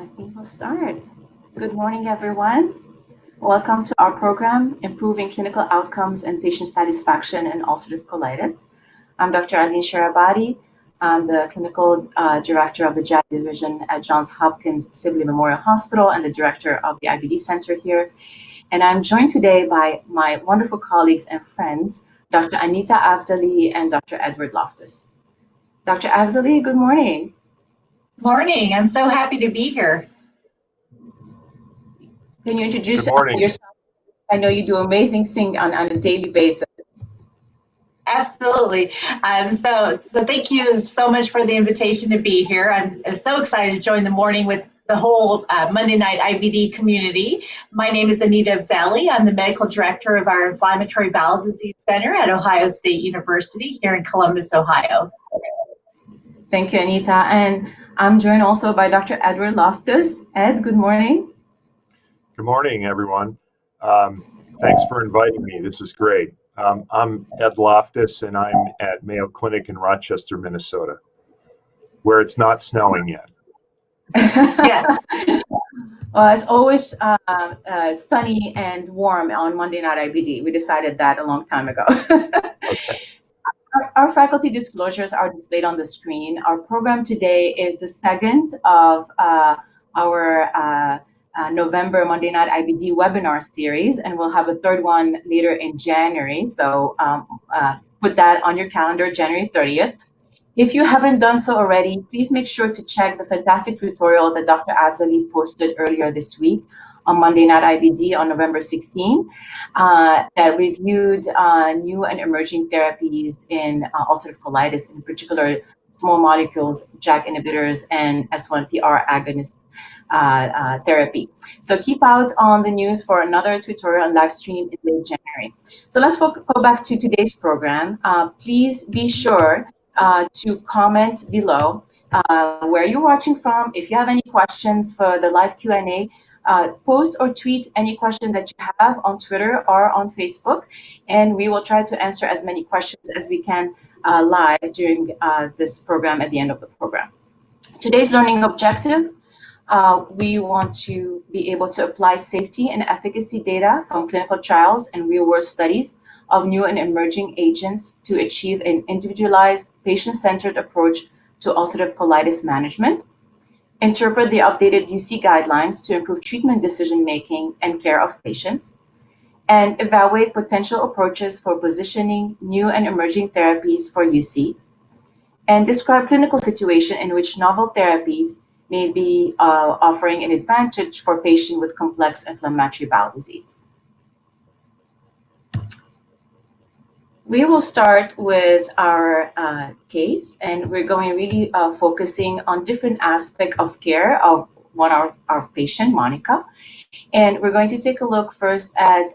I think we'll start. Good morning, everyone. Welcome to our program, Improving Clinical Outcomes and Patient Satisfaction in Ulcerative Colitis. I'm Dr. Aline Charabaty. I'm the Clinical Director of the GI Division at Johns Hopkins Sibley Memorial Hospital and the Director of the IBD Center here. And I'm joined today by my wonderful colleagues and friends, Dr. Anita Afzali and Dr. Edward Loftus. Dr. Afzali, good morning. Morning. I'm so happy to be here. Can you introduce yourself? I know you do amazing things on a daily basis. Absolutely. So thank you so much for the invitation to be here. I'm so excited to join the morning with the whole Monday night IBD community. My name is Anita Afzali. I'm the medical director of our Inflammatory Bowel Disease Center at Ohio State University here in Columbus, Ohio. Thank you, Anita. And I'm joined also by Dr. Edward Loftus. Ed, good morning. Good morning, everyone. Thanks for inviting me. This is great. I'm Ed Loftus, and I'm at Mayo Clinic in Rochester, Minnesota, where it's not snowing yet. Yes. Well, it's always sunny and warm on Monday Night IBD. We decided that a long time ago. Okay. Our faculty disclosures are displayed on the screen. Our program today is the second of our November Monday Night IBD webinar series, and we'll have a third one later in January. So put that on your calendar, January 30th. If you haven't done so already, please make sure to check the fantastic tutorial that Dr. Afzali posted earlier this week on Monday Night IBD on November 16, that reviewed new and emerging therapies in ulcerative colitis, in particular small molecules, JAK inhibitors, and S1PR agonist therapy. So keep out on the news for another tutorial and live stream in late January. So let's go back to today's program. Please be sure to comment below where you're watching from. If you have any questions for the live Q&A, post or tweet any question that you have on Twitter or on Facebook, and we will try to answer as many questions as we can live during this program at the end of the program. Today's learning objective, we want to be able to apply safety and efficacy data from clinical trials and real-world studies of new and emerging agents to achieve an individualized, patient-centered approach to ulcerative colitis management, interpret the updated UC guidelines to improve treatment decision-making and care of patients, and evaluate potential approaches for positioning new and emerging therapies for UC, and describe clinical situation in which novel therapies may be offering an advantage for patients with complex inflammatory bowel disease. We will start with our case, and we're going really focusing on different aspects of care of our patient, Monica. And we're going to take a look first at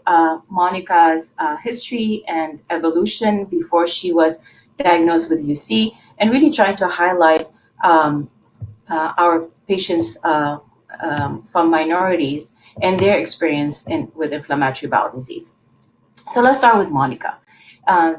Monica's history and evolution before she was diagnosed with UC, and really trying to highlight our patients from Minorities and their experience with inflammatory bowel disease. So let's start with Monica.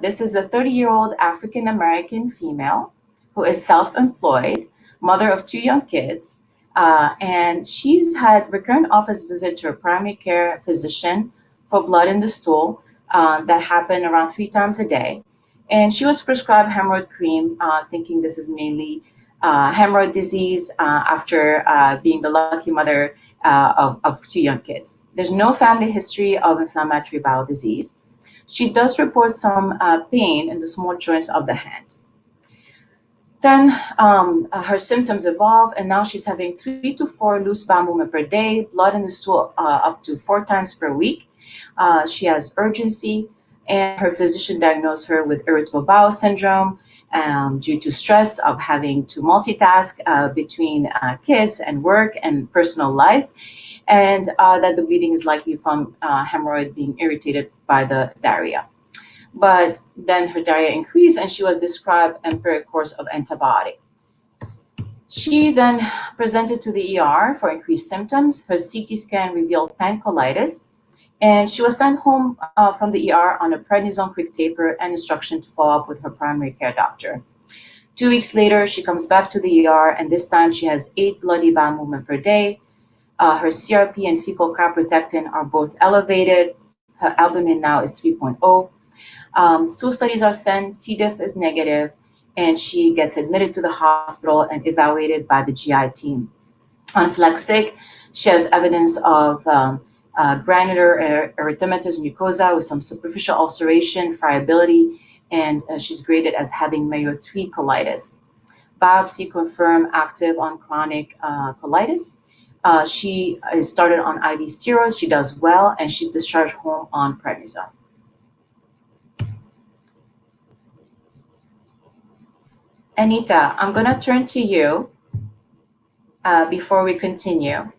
This is a 30-year-old African-American female who is self-employed, mother of 2 young kids, and she's had recurrent office visit to her primary care physician for blood in the stool that happened around 3 times a day. And she was prescribed hemorrhoid cream, thinking this is mainly hemorrhoid disease after being the lucky mother of 2 young kids. There's no family history of inflammatory bowel disease. She does report some pain in the small joints of the hand. Then her symptoms evolve, and now she's having 3 to 4 loose bowel movement per day, blood in the stool up to 4 times per week. She has urgency, and her physician diagnosed her with irritable bowel syndrome due to stress of having to multitask between kids and work and personal life, and that the bleeding is likely from hemorrhoid being irritated by the diarrhea. But then her diarrhea increased, and she was prescribed empiric course of antibiotic. She then presented to the ER for increased symptoms. Her CT scan revealed pancolitis, and she was sent home from the ER on a prednisone quick taper and instruction to follow up with her primary care doctor. 2 weeks later, she comes back to the ER, and this time she has 8 bloody bowel movements per day. Her CRP and fecal calprotectin are both elevated. Her albumin now is 3.0. Stool studies are sent, C. diff is negative, and she gets admitted to the hospital and evaluated by the GI team. On FlexSig, she has evidence of granular erythematous mucosa with some superficial ulceration, friability, and she's graded as having Mayo 3 colitis. Biopsy confirmed active on chronic colitis. She is started on IV steroids. She does well, and she's discharged home on prednisone. Anita, I'm going to turn to you before we continue.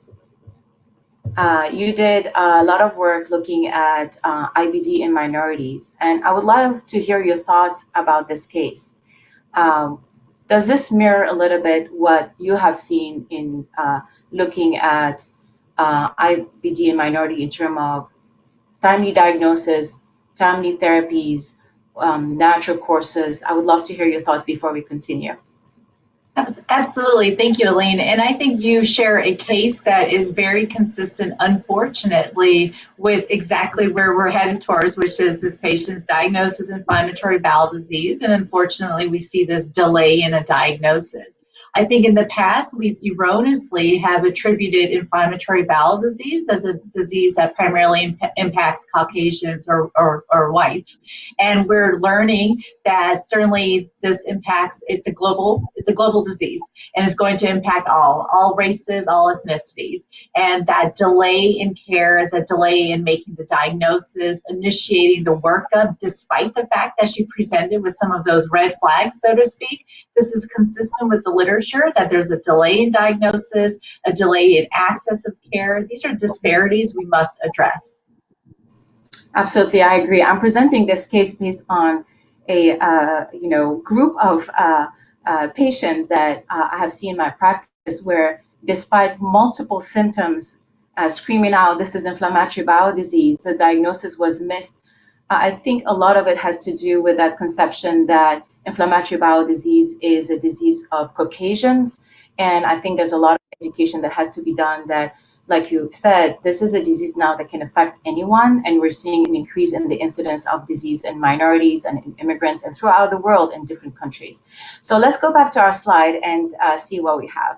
You did a lot of work looking at IBD in minorities, and I would love to hear your thoughts about this case. Does this mirror a little bit what you have seen in looking at IBD in minority in terms of timely diagnosis, timely therapies, natural courses? I would love to hear your thoughts before we continue. Absolutely. Thank you, Aline. And I think you share a case that is very consistent, unfortunately, with exactly where we're headed towards, which is this patient diagnosed with inflammatory bowel disease. And unfortunately, we see this delay in a diagnosis. I think in the past, we erroneously have attributed inflammatory bowel disease as a disease that primarily impacts Caucasians or whites. And we're learning that certainly this impacts, it's a global disease, and it's going to impact all races, all ethnicities. And that delay in care, the delay in making the diagnosis, initiating the workup, despite the fact that she presented with some of those red flags, so to speak, this is consistent with the literature that there's a delay in diagnosis, a delay in access of care. These are disparities we must address. Absolutely, I agree. I'm presenting this case based on a group of patients that I have seen in my practice where, despite multiple symptoms screaming out, this is inflammatory bowel disease, the diagnosis was missed. I think a lot of it has to do with that conception that inflammatory bowel disease is a disease of Caucasians. And I think there's a lot of education that has to be done that, like you said, this is a disease now that can affect anyone. And we're seeing an increase in the incidence of disease in minorities and in immigrants and throughout the world in different countries. So let's go back to our slide and see what we have.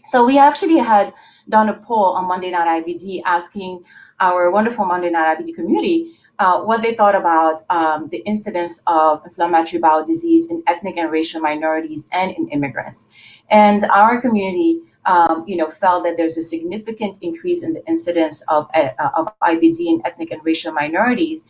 So we actually had done a poll on Monday Night IBD asking our wonderful Monday Night IBD community what they thought about the incidence of inflammatory bowel disease in ethnic and racial minorities and in immigrants. And our community felt that there's a significant increase in the incidence of IBD in ethnic and racial minorities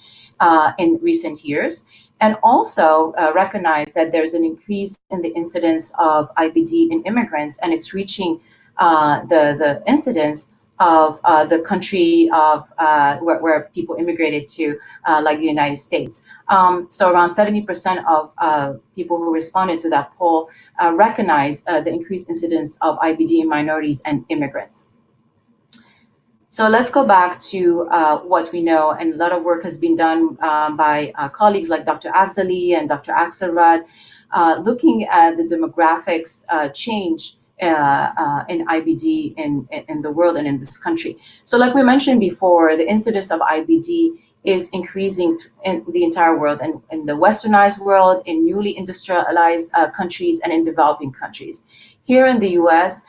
in recent years, and also recognize that there's an increase in the incidence of IBD in immigrants, and it's reaching the incidence of the country of where people immigrated to, like the United States. So around 70% of people who responded to that poll recognize the increased incidence of IBD in minorities and immigrants. So let's go back to what we know, and a lot of work has been done by colleagues like Dr. Afzali and Dr. Axelrod, looking at the demographics change in IBD in the world and in this country. So like we mentioned before, the incidence of IBD is increasing in the entire world, and in the westernized world, in newly industrialized countries, and in developing countries. Here in the US,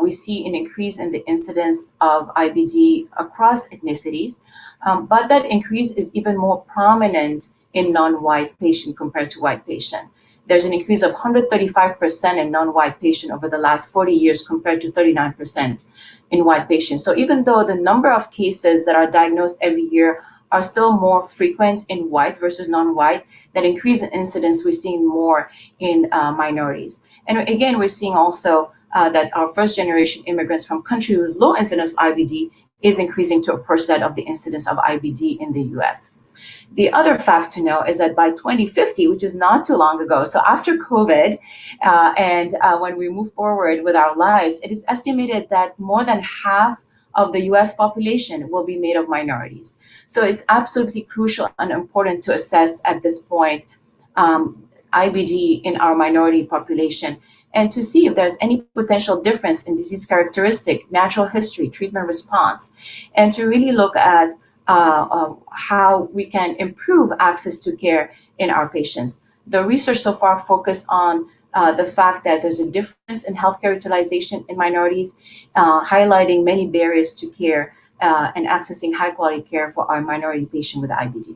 we see an increase in the incidence of IBD across ethnicities, but that increase is even more prominent in non-white patients compared to white patients. There's an increase of 135% in non-white patients over the last 40 years compared to 39% in white patients. So even though the number of cases that are diagnosed every year are still more frequent in white versus non-white, that increase in incidence we're seeing more in minorities. And again, we're seeing also that our first generation immigrants from countries with low incidence of IBD is increasing to a percent of the incidence of IBD in the US. The other fact to know is that by 2050, which is not too long ago, so after COVID, and when we move forward with our lives, it is estimated that more than half of the US population will be made of minorities. So it's absolutely crucial and important to assess at this point IBD in our minority population, and to see if there's any potential difference in disease characteristic, natural history, treatment response, and to really look at how we can improve access to care in our patients. The research so far focused on the fact that there's a difference in healthcare utilization in minorities, highlighting many barriers to care and accessing high quality care for our minority patient with IBD.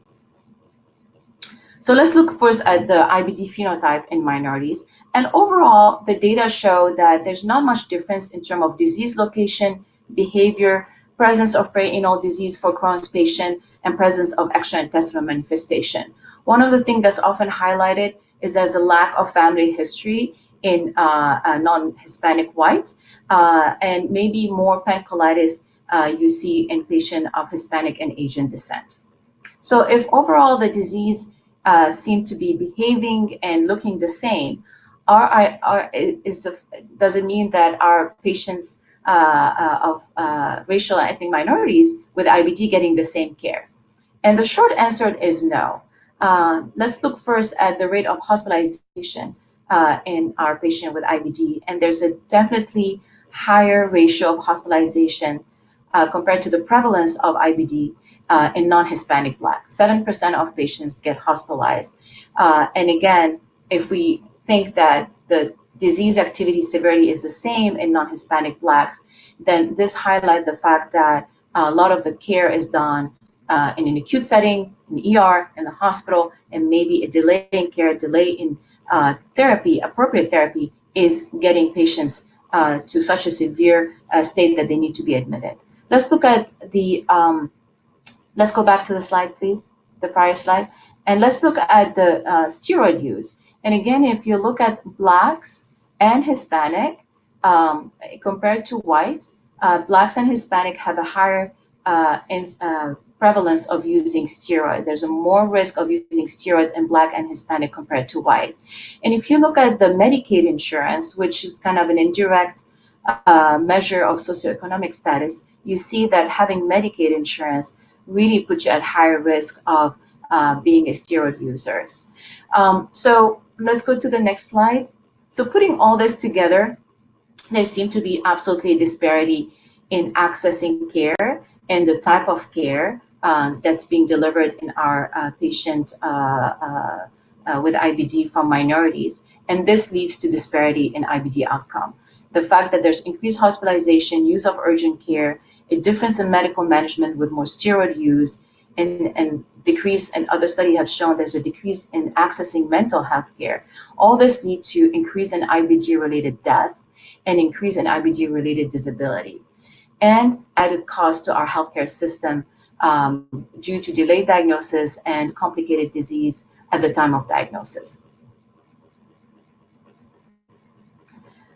So let's look first at the IBD phenotype in minorities. And overall, the data show that there's not much difference in terms of disease location, behavior, presence of perianal disease for Crohn's patient, and presence of extraintestinal manifestation. One of the things that's often highlighted is there's a lack of family history in non-Hispanic whites, and maybe more pancolitis you see in patients of Hispanic and Asian descent. So if overall the disease seem to be behaving and looking the same, does it mean that our patients of racial and ethnic minorities with IBD getting the same care? And the short answer is no. Let's look first at the rate of hospitalization in our patient with IBD, and there's a definitely higher ratio of hospitalization compared to the prevalence of IBD in non-Hispanic Black. 7% of patients get hospitalized. And again, if we think that the disease activity severity is the same in non-Hispanic Blacks, then this highlights the fact that a lot of the care is done in an acute setting, in ER, in the hospital, and maybe a delay in care, delay in therapy, appropriate therapy, is getting patients to such a severe state that they need to be admitted. Let's look at the, let's go back to the slide, please, the prior slide. And let's look at the steroid use. And again, if you look at Blacks and Hispanic, compared to whites, Blacks and Hispanic have a higher prevalence of using steroid. There's a more risk of using steroid in Black and Hispanic compared to white. And if you look at the Medicaid insurance, which is kind of an indirect measure of socioeconomic status, you see that having Medicaid insurance really puts you at higher risk of being a steroid user. So let's go to the next slide. So putting all this together, there seems to be absolutely a disparity in accessing care and the type of care that's being delivered in our patient with IBD from minorities. And this leads to disparity in IBD outcome. The fact that there's increased hospitalization, use of urgent care, a difference in medical management with more steroid use, and decrease, and other studies have shown there's a decrease in accessing mental health care. All this leads to increase in IBD-related death and increase in IBD-related disability, and added cost to our healthcare system due to delayed diagnosis and complicated disease at the time of diagnosis.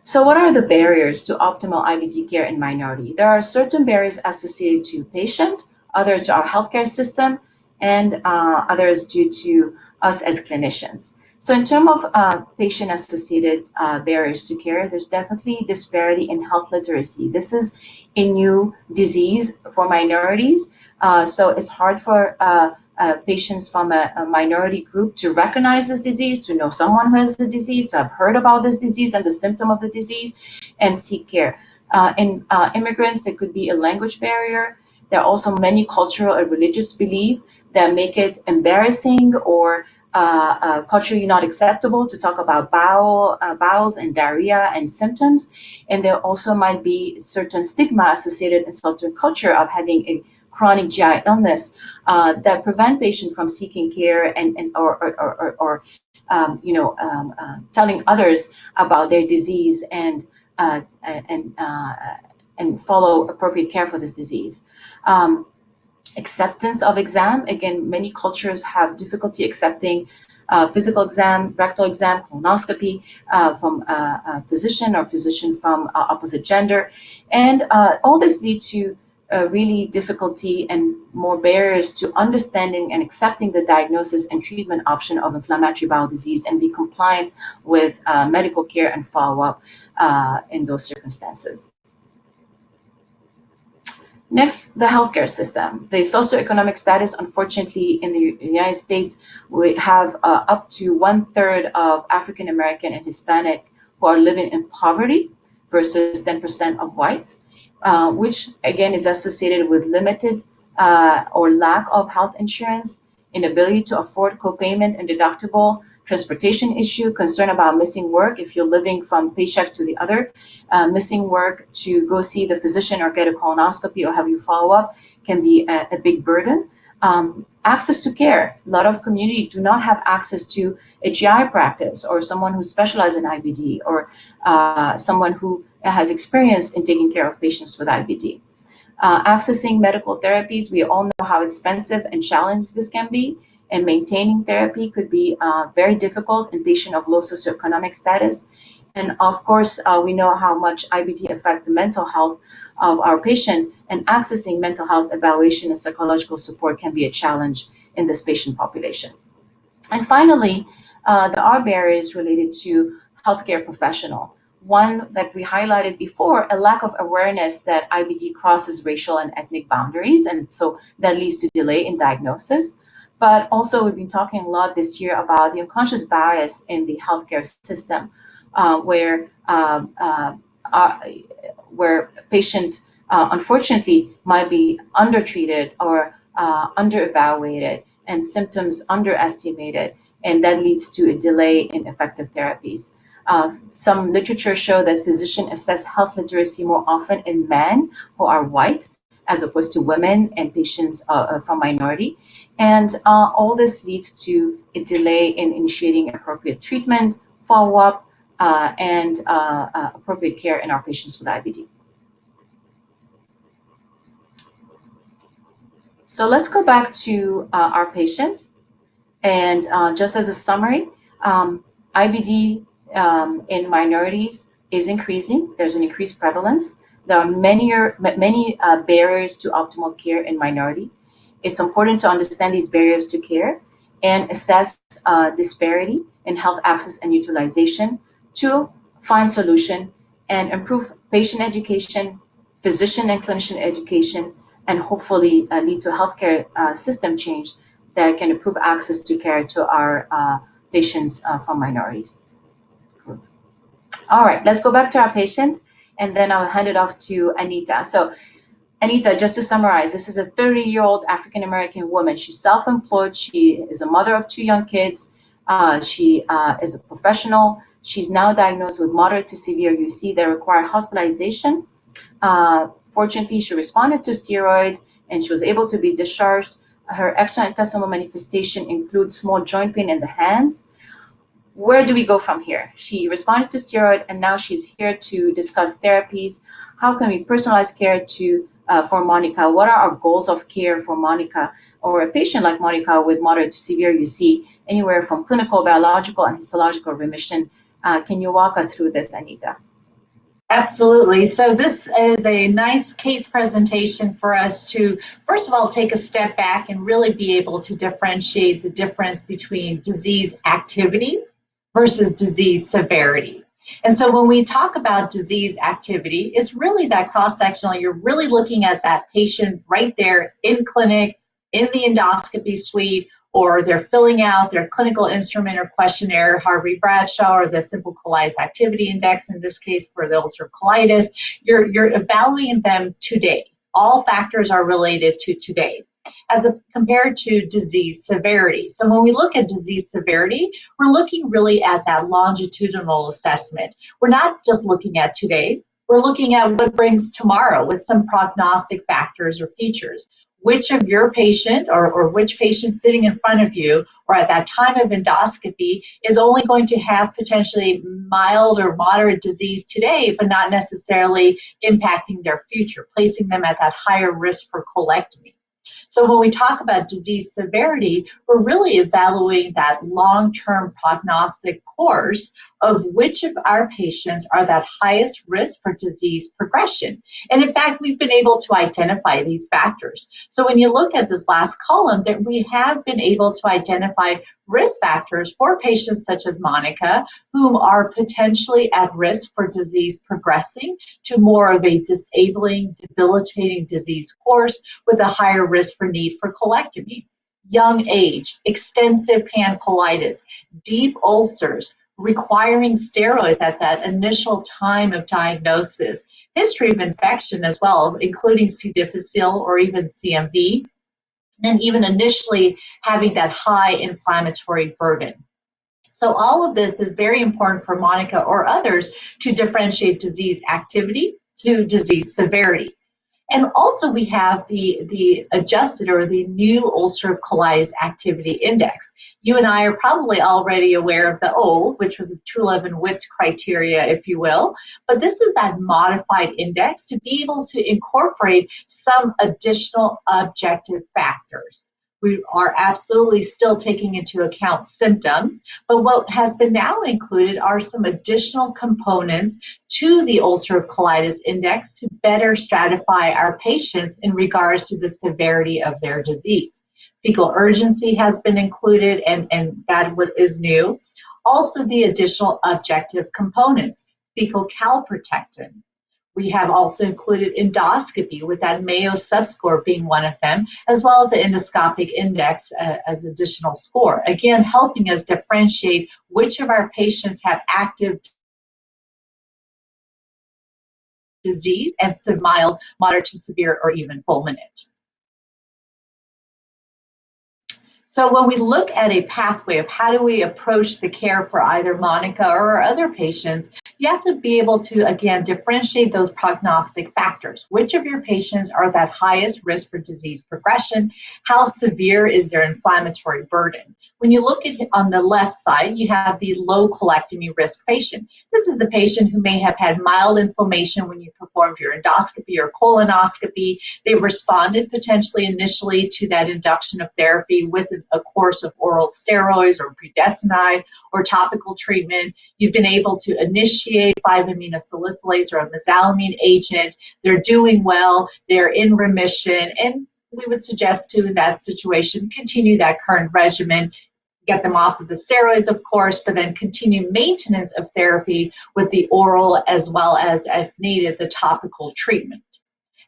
So what are the barriers to optimal IBD care in minority? There are certain barriers associated to patient, others to our healthcare system, and others due to us as clinicians. So in terms of patient-associated barriers to care, there's definitely disparity in health literacy. This is a new disease for minorities, so it's hard for patients from a minority group to recognize this disease, to know someone who has the disease, to have heard about this disease and the symptom of the disease, and seek care. In immigrants, there could be a language barrier. There are also many cultural or religious beliefs that make it embarrassing or culturally not acceptable to talk about bowels and diarrhea and symptoms. And there also might be certain stigma associated in certain culture of having a chronic GI illness that prevent patients from seeking care or telling others about their disease and follow appropriate care for this disease. Acceptance of exam. Again, many cultures have difficulty accepting physical exam, rectal exam, colonoscopy from a physician or physician from opposite gender. And all this leads to really difficulty and more barriers to understanding and accepting the diagnosis and treatment option of inflammatory bowel disease and be compliant with medical care and follow-up in those circumstances. Next, the healthcare system. The socioeconomic status, unfortunately, in the United States, we have up to 1/3 of African American and Hispanic who are living in poverty versus 10% of whites, which again is associated with limited or lack of health insurance, inability to afford copayment and deductible, transportation issue, concern about missing work if you're living from paycheck to the other, missing work to go see the physician or get a colonoscopy or have you follow up can be a big burden. Access to care. A lot of community do not have access to a GI practice or someone who specializes in IBD or someone who has experience in taking care of patients with IBD. Accessing medical therapies, we all know how expensive and challenging this can be, and maintaining therapy could be very difficult in patients of low socioeconomic status. And of course, we know how much IBD affects the mental health of our patient, and accessing mental health evaluation and psychological support can be a challenge in this patient population. And finally, there are barriers related to healthcare professional. One that we highlighted before, a lack of awareness that IBD crosses racial and ethnic boundaries, and so that leads to delay in diagnosis. But also, we've been talking a lot this year about the unconscious bias in the healthcare system, where patient, unfortunately, might be undertreated or under-evaluated and symptoms underestimated, and that leads to a delay in effective therapies. Some literature show that physicians assess health literacy more often in men who are white as opposed to women and patients from minority. And all this leads to a delay in initiating appropriate treatment, follow-up, and appropriate care in our patients with IBD. So let's go back to our patient. And just as a summary, IBD in minorities is increasing. There's an increased prevalence. There are many barriers to optimal care in minority. It's important to understand these barriers to care and assess disparity in health access and utilization to find solution and improve patient education, physician and clinician education, and hopefully lead to healthcare system change that can improve access to care to our patients from minorities. All right, let's go back to our patient, and then I'll hand it off to Anita. So Anita, just to summarize, this is a 30-year-old African-American woman. She's self-employed. She is a mother of 2 young kids. She is a professional. She's now diagnosed with moderate to severe UC that require hospitalization. Fortunately, she responded to steroid, and she was able to be discharged. Her extraintestinal manifestation includes small joint pain in the hands. Where do we go from here? She responded to steroid, and now she's here to discuss therapies. How can we personalize care for Monica? What are our goals of care for Monica or a patient like Monica with moderate to severe UC, anywhere from clinical, biological, and histological remission? Can you walk us through this, Anita? Absolutely. So this is a nice case presentation for us to, first of all, take a step back and really be able to differentiate the difference between disease activity versus disease severity. And so when we talk about disease activity, it's really that cross-sectional. You're really looking at that patient right there in clinic, in the endoscopy suite, or they're filling out their clinical instrument or questionnaire, Harvey-Bradshaw, or the Simple Colitis Activity Index, in this case for the ulcerative colitis. You're evaluating them today. All factors are related to today, compared to disease severity. So when we look at disease severity, we're looking really at that longitudinal assessment. We're not just looking at today, we're looking at what brings tomorrow with some prognostic factors or features. Which of your patient or which patient sitting in front of you or at that time of endoscopy is only going to have potentially mild or moderate disease today, but not necessarily impacting their future, placing them at that higher risk for colectomy. So when we talk about disease severity, we're really evaluating that long-term prognostic course of which of our patients are that highest risk for disease progression. And in fact, we've been able to identify these factors. So when you look at this last column, that we have been able to identify risk factors for patients such as Monica, whom are potentially at risk for disease progressing to more of a disabling, debilitating disease course with a higher risk for need for colectomy. Young age, extensive pancolitis, deep ulcers, requiring steroids at that initial time of diagnosis, history of infection as well, including C. difficile or even CMV, and even initially having that high inflammatory burden. So all of this is very important for Monica or others to differentiate disease activity to disease severity. And also we have the adjusted or the new ulcerative colitis activity index. You and I are probably already aware of the old, which was the True-Levin-Witz criteria, if you will, but this is that modified index to be able to incorporate some additional objective factors. We are absolutely still taking into account symptoms, but what has been now included are some additional components to the ulcerative colitis index to better stratify our patients in regards to the severity of their disease. Fecal urgency has been included, and that is new. Also, the additional objective components, fecal calprotectin. We have also included endoscopy, with that Mayo subscore being one of them, as well as the endoscopic index as additional score. Again, helping us differentiate which of our patients have active disease and mild, moderate to severe, or even fulminant. So when we look at a pathway of how do we approach the care for either Monica or other patients, you have to be able to, again, differentiate those prognostic factors. Which of your patients are at that highest risk for disease progression? How severe is their inflammatory burden? When you look at on the left side, you have the low colectomy risk patient. This is the patient who may have had mild inflammation when you performed your endoscopy or colonoscopy. They responded potentially initially to that induction of therapy with a course of oral steroids or budesonide or topical treatment. You've been able to initiate 5-aminosalicylase or a mesalamine agent. They're doing well, they're in remission, and we would suggest to, in that situation, continue that current regimen, get them off of the steroids, of course, but then continue maintenance of therapy with the oral as well as, if needed, the topical treatment.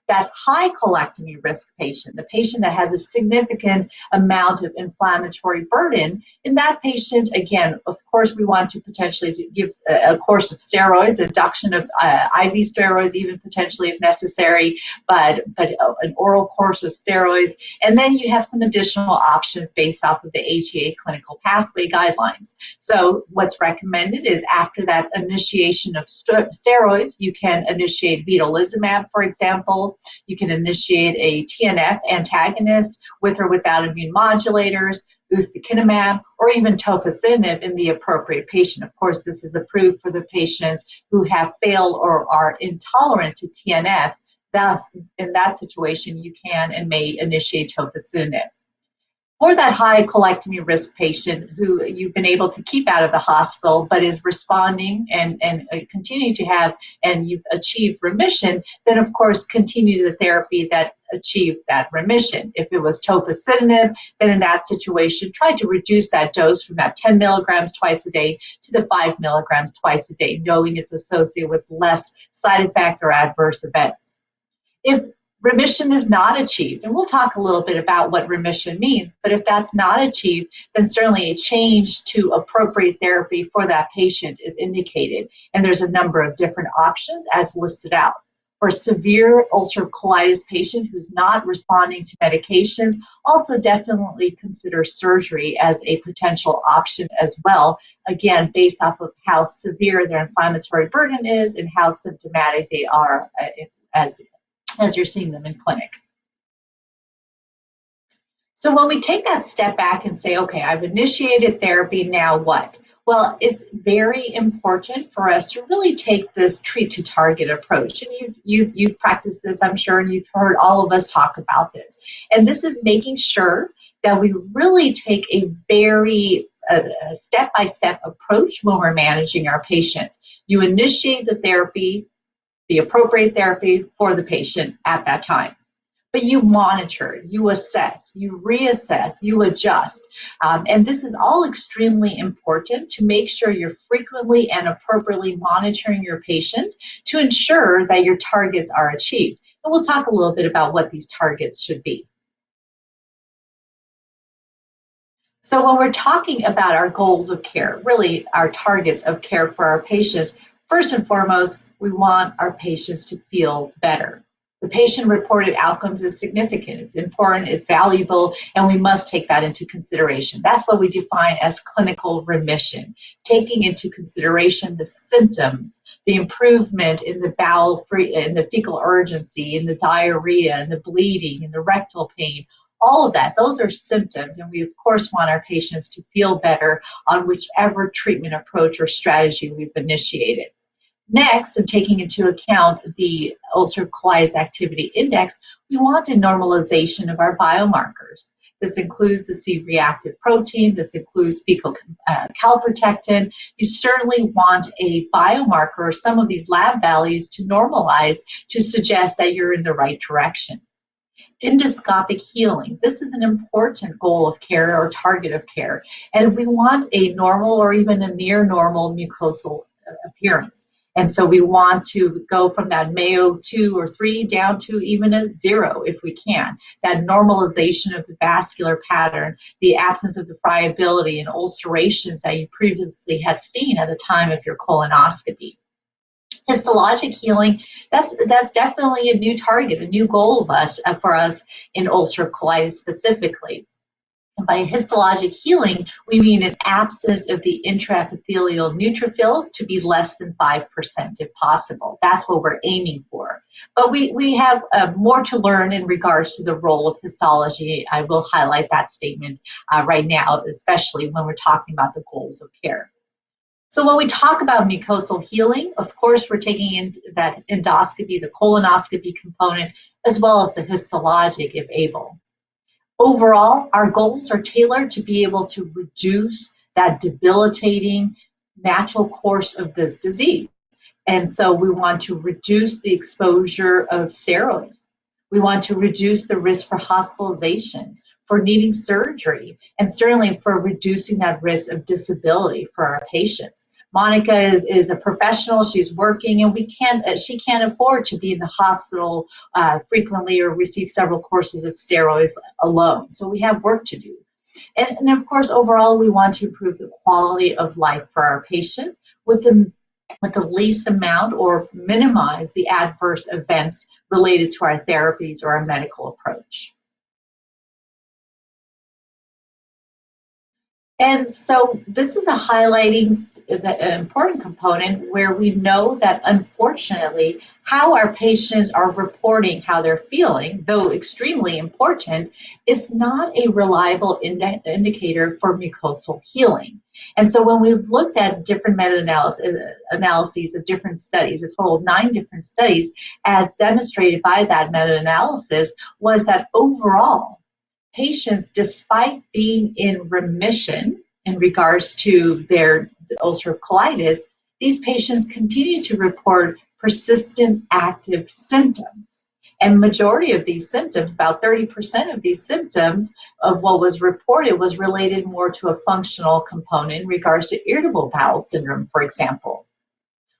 That high colectomy risk patient, the patient that has a significant amount of inflammatory burden, in that patient, again, of course, we want to potentially give a course of steroids, induction of IV steroids, even potentially if necessary, but an oral course of steroids. And then you have some additional options based off of the AGA clinical pathway guidelines. So what's recommended is after that initiation of steroids, you can initiate vedolizumab, for example. You can initiate a TNF antagonist with or without immune modulators, ustekinumab, or even tofacitinib in the appropriate patient. Of course, this is approved for the patients who have failed or are intolerant to TNFs. Thus, in that situation, you can and may initiate tofacitinib. For that high colectomy risk patient who you've been able to keep out of the hospital but is responding and continue to have, and you've achieved remission, then of course continue the therapy that achieved that remission. If it was tofacitinib, then in that situation, try to reduce that dose from that 10 milligrams twice a day to the 5 milligrams twice a day, knowing it's associated with less side effects or adverse events. If remission is not achieved, and we'll talk a little bit about what remission means, but if that's not achieved, then certainly a change to appropriate therapy for that patient is indicated. And there's a number of different options as listed out. For a severe ulcerative colitis patient who's not responding to medications, also definitely consider surgery as a potential option as well, again, based off of how severe their inflammatory burden is and how symptomatic they are as you're seeing them in clinic. So when we take that step back and say, okay, I've initiated therapy, now what? Well, it's very important for us to really take this treat to target approach. And you've practiced this, I'm sure, and you've heard all of us talk about this. And this is making sure that we really take a very step-by-step approach when we're managing our patients. You initiate the therapy, the appropriate therapy for the patient at that time. but you monitor, you assess, you reassess, you adjust. And this is all extremely important to make sure you're frequently and appropriately monitoring your patients to ensure that your targets are achieved. And we'll talk a little bit about what these targets should be. So when we're talking about our goals of care, really our targets of care for our patients, first and foremost, we want our patients to feel better. The patient-reported outcomes is significant, it's important, it's valuable, and we must take that into consideration. That's what we define as clinical remission, taking into consideration the symptoms, the improvement in the in the fecal urgency, in the diarrhea, in the bleeding, in the rectal pain, all of that. Those are symptoms, and we of course want our patients to feel better on whichever treatment approach or strategy we've initiated. Next, and taking into account the ulcerative colitis activity index, we want a normalization of our biomarkers. This includes the C-reactive protein, this includes fecal calprotectin. You certainly want a biomarker or some of these lab values to normalize to suggest that you're in the right direction. Endoscopic healing. This is an important goal of care or target of care. And we want a normal or even a near normal mucosal appearance. And so we want to go from that Mayo 2 or 3 down to even a 0 if we can. That normalization of the vascular pattern, the absence of the friability and ulcerations that you previously had seen at the time of your colonoscopy. Histologic healing, that's definitely a new target, a new goal for us in ulcerative colitis specifically. And by histologic healing, we mean an absence of the intraepithelial neutrophils to be less than 5% if possible. That's what we're aiming for. But we have more to learn in regards to the role of histology. I will highlight that statement right now, especially when we're talking about the goals of care. So when we talk about mucosal healing, of course, we're taking in that endoscopy, the colonoscopy component, as well as the histologic if able. Overall, our goals are tailored to be able to reduce that debilitating natural course of this disease. And so we want to reduce the exposure of steroids. We want to reduce the risk for hospitalizations, for needing surgery, and certainly for reducing that risk of disability for our patients. Monica is a professional, she's working, and she can't afford to be in the hospital frequently or receive several courses of steroids alone. So we have work to do. And of course, overall, we want to improve the quality of life for our patients with the least amount or minimize the adverse events related to our therapies or our medical approach. And so this is a highlighting the important component where we know that unfortunately how our patients are reporting how they're feeling, though extremely important, it's not a reliable indicator for mucosal healing. And so when we looked at different meta-analyses of different studies, a total of 9 different studies, as demonstrated by that meta-analysis, was that overall, patients, despite being in remission in regards to their ulcerative colitis, these patients continue to report persistent active symptoms. And majority of these symptoms, about 30% of these symptoms of what was reported was related more to a functional component in regards to irritable bowel syndrome, for example.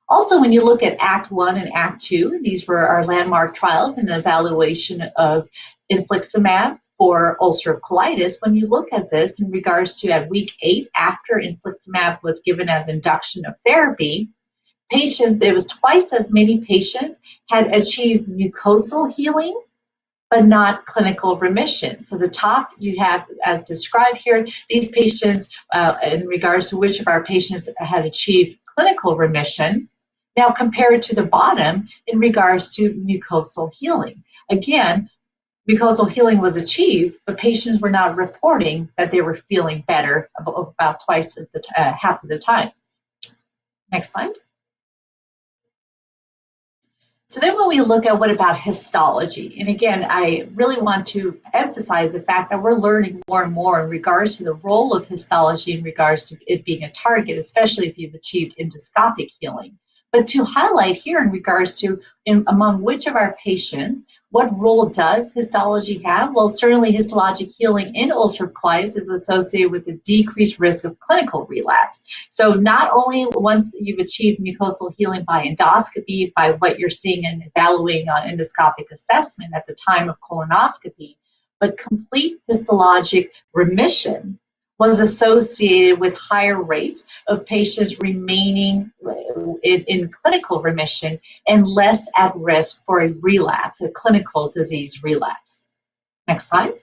Also, when you look at Act 1 and Act 2, these were our landmark trials and evaluation of infliximab for ulcerative colitis. When you look at this in regards to at week 8 after infliximab was given as induction of therapy, there was twice as many patients had achieved mucosal healing, but not clinical remission. So the top you have, as described here, these patients, in regards to which of our patients had achieved clinical remission, now compared to the bottom in regards to mucosal healing. Again, mucosal healing was achieved, but patients were not reporting that they were feeling better about twice at half of the time. Next slide. So then when we look at what about histology, and again, I really want to emphasize the fact that we're learning more and more in regards to the role of histology in regards to it being a target, especially if you've achieved endoscopic healing. But to highlight here in regards to among which of our patients, what role does histology have? Well, certainly histologic healing in ulcerative colitis is associated with a decreased risk of clinical relapse. So not only once you've achieved mucosal healing by endoscopy, by what you're seeing and evaluating on endoscopic assessment at the time of colonoscopy, but complete histologic remission was associated with higher rates of patients remaining in clinical remission and less at risk for a relapse, a clinical disease relapse. Next slide.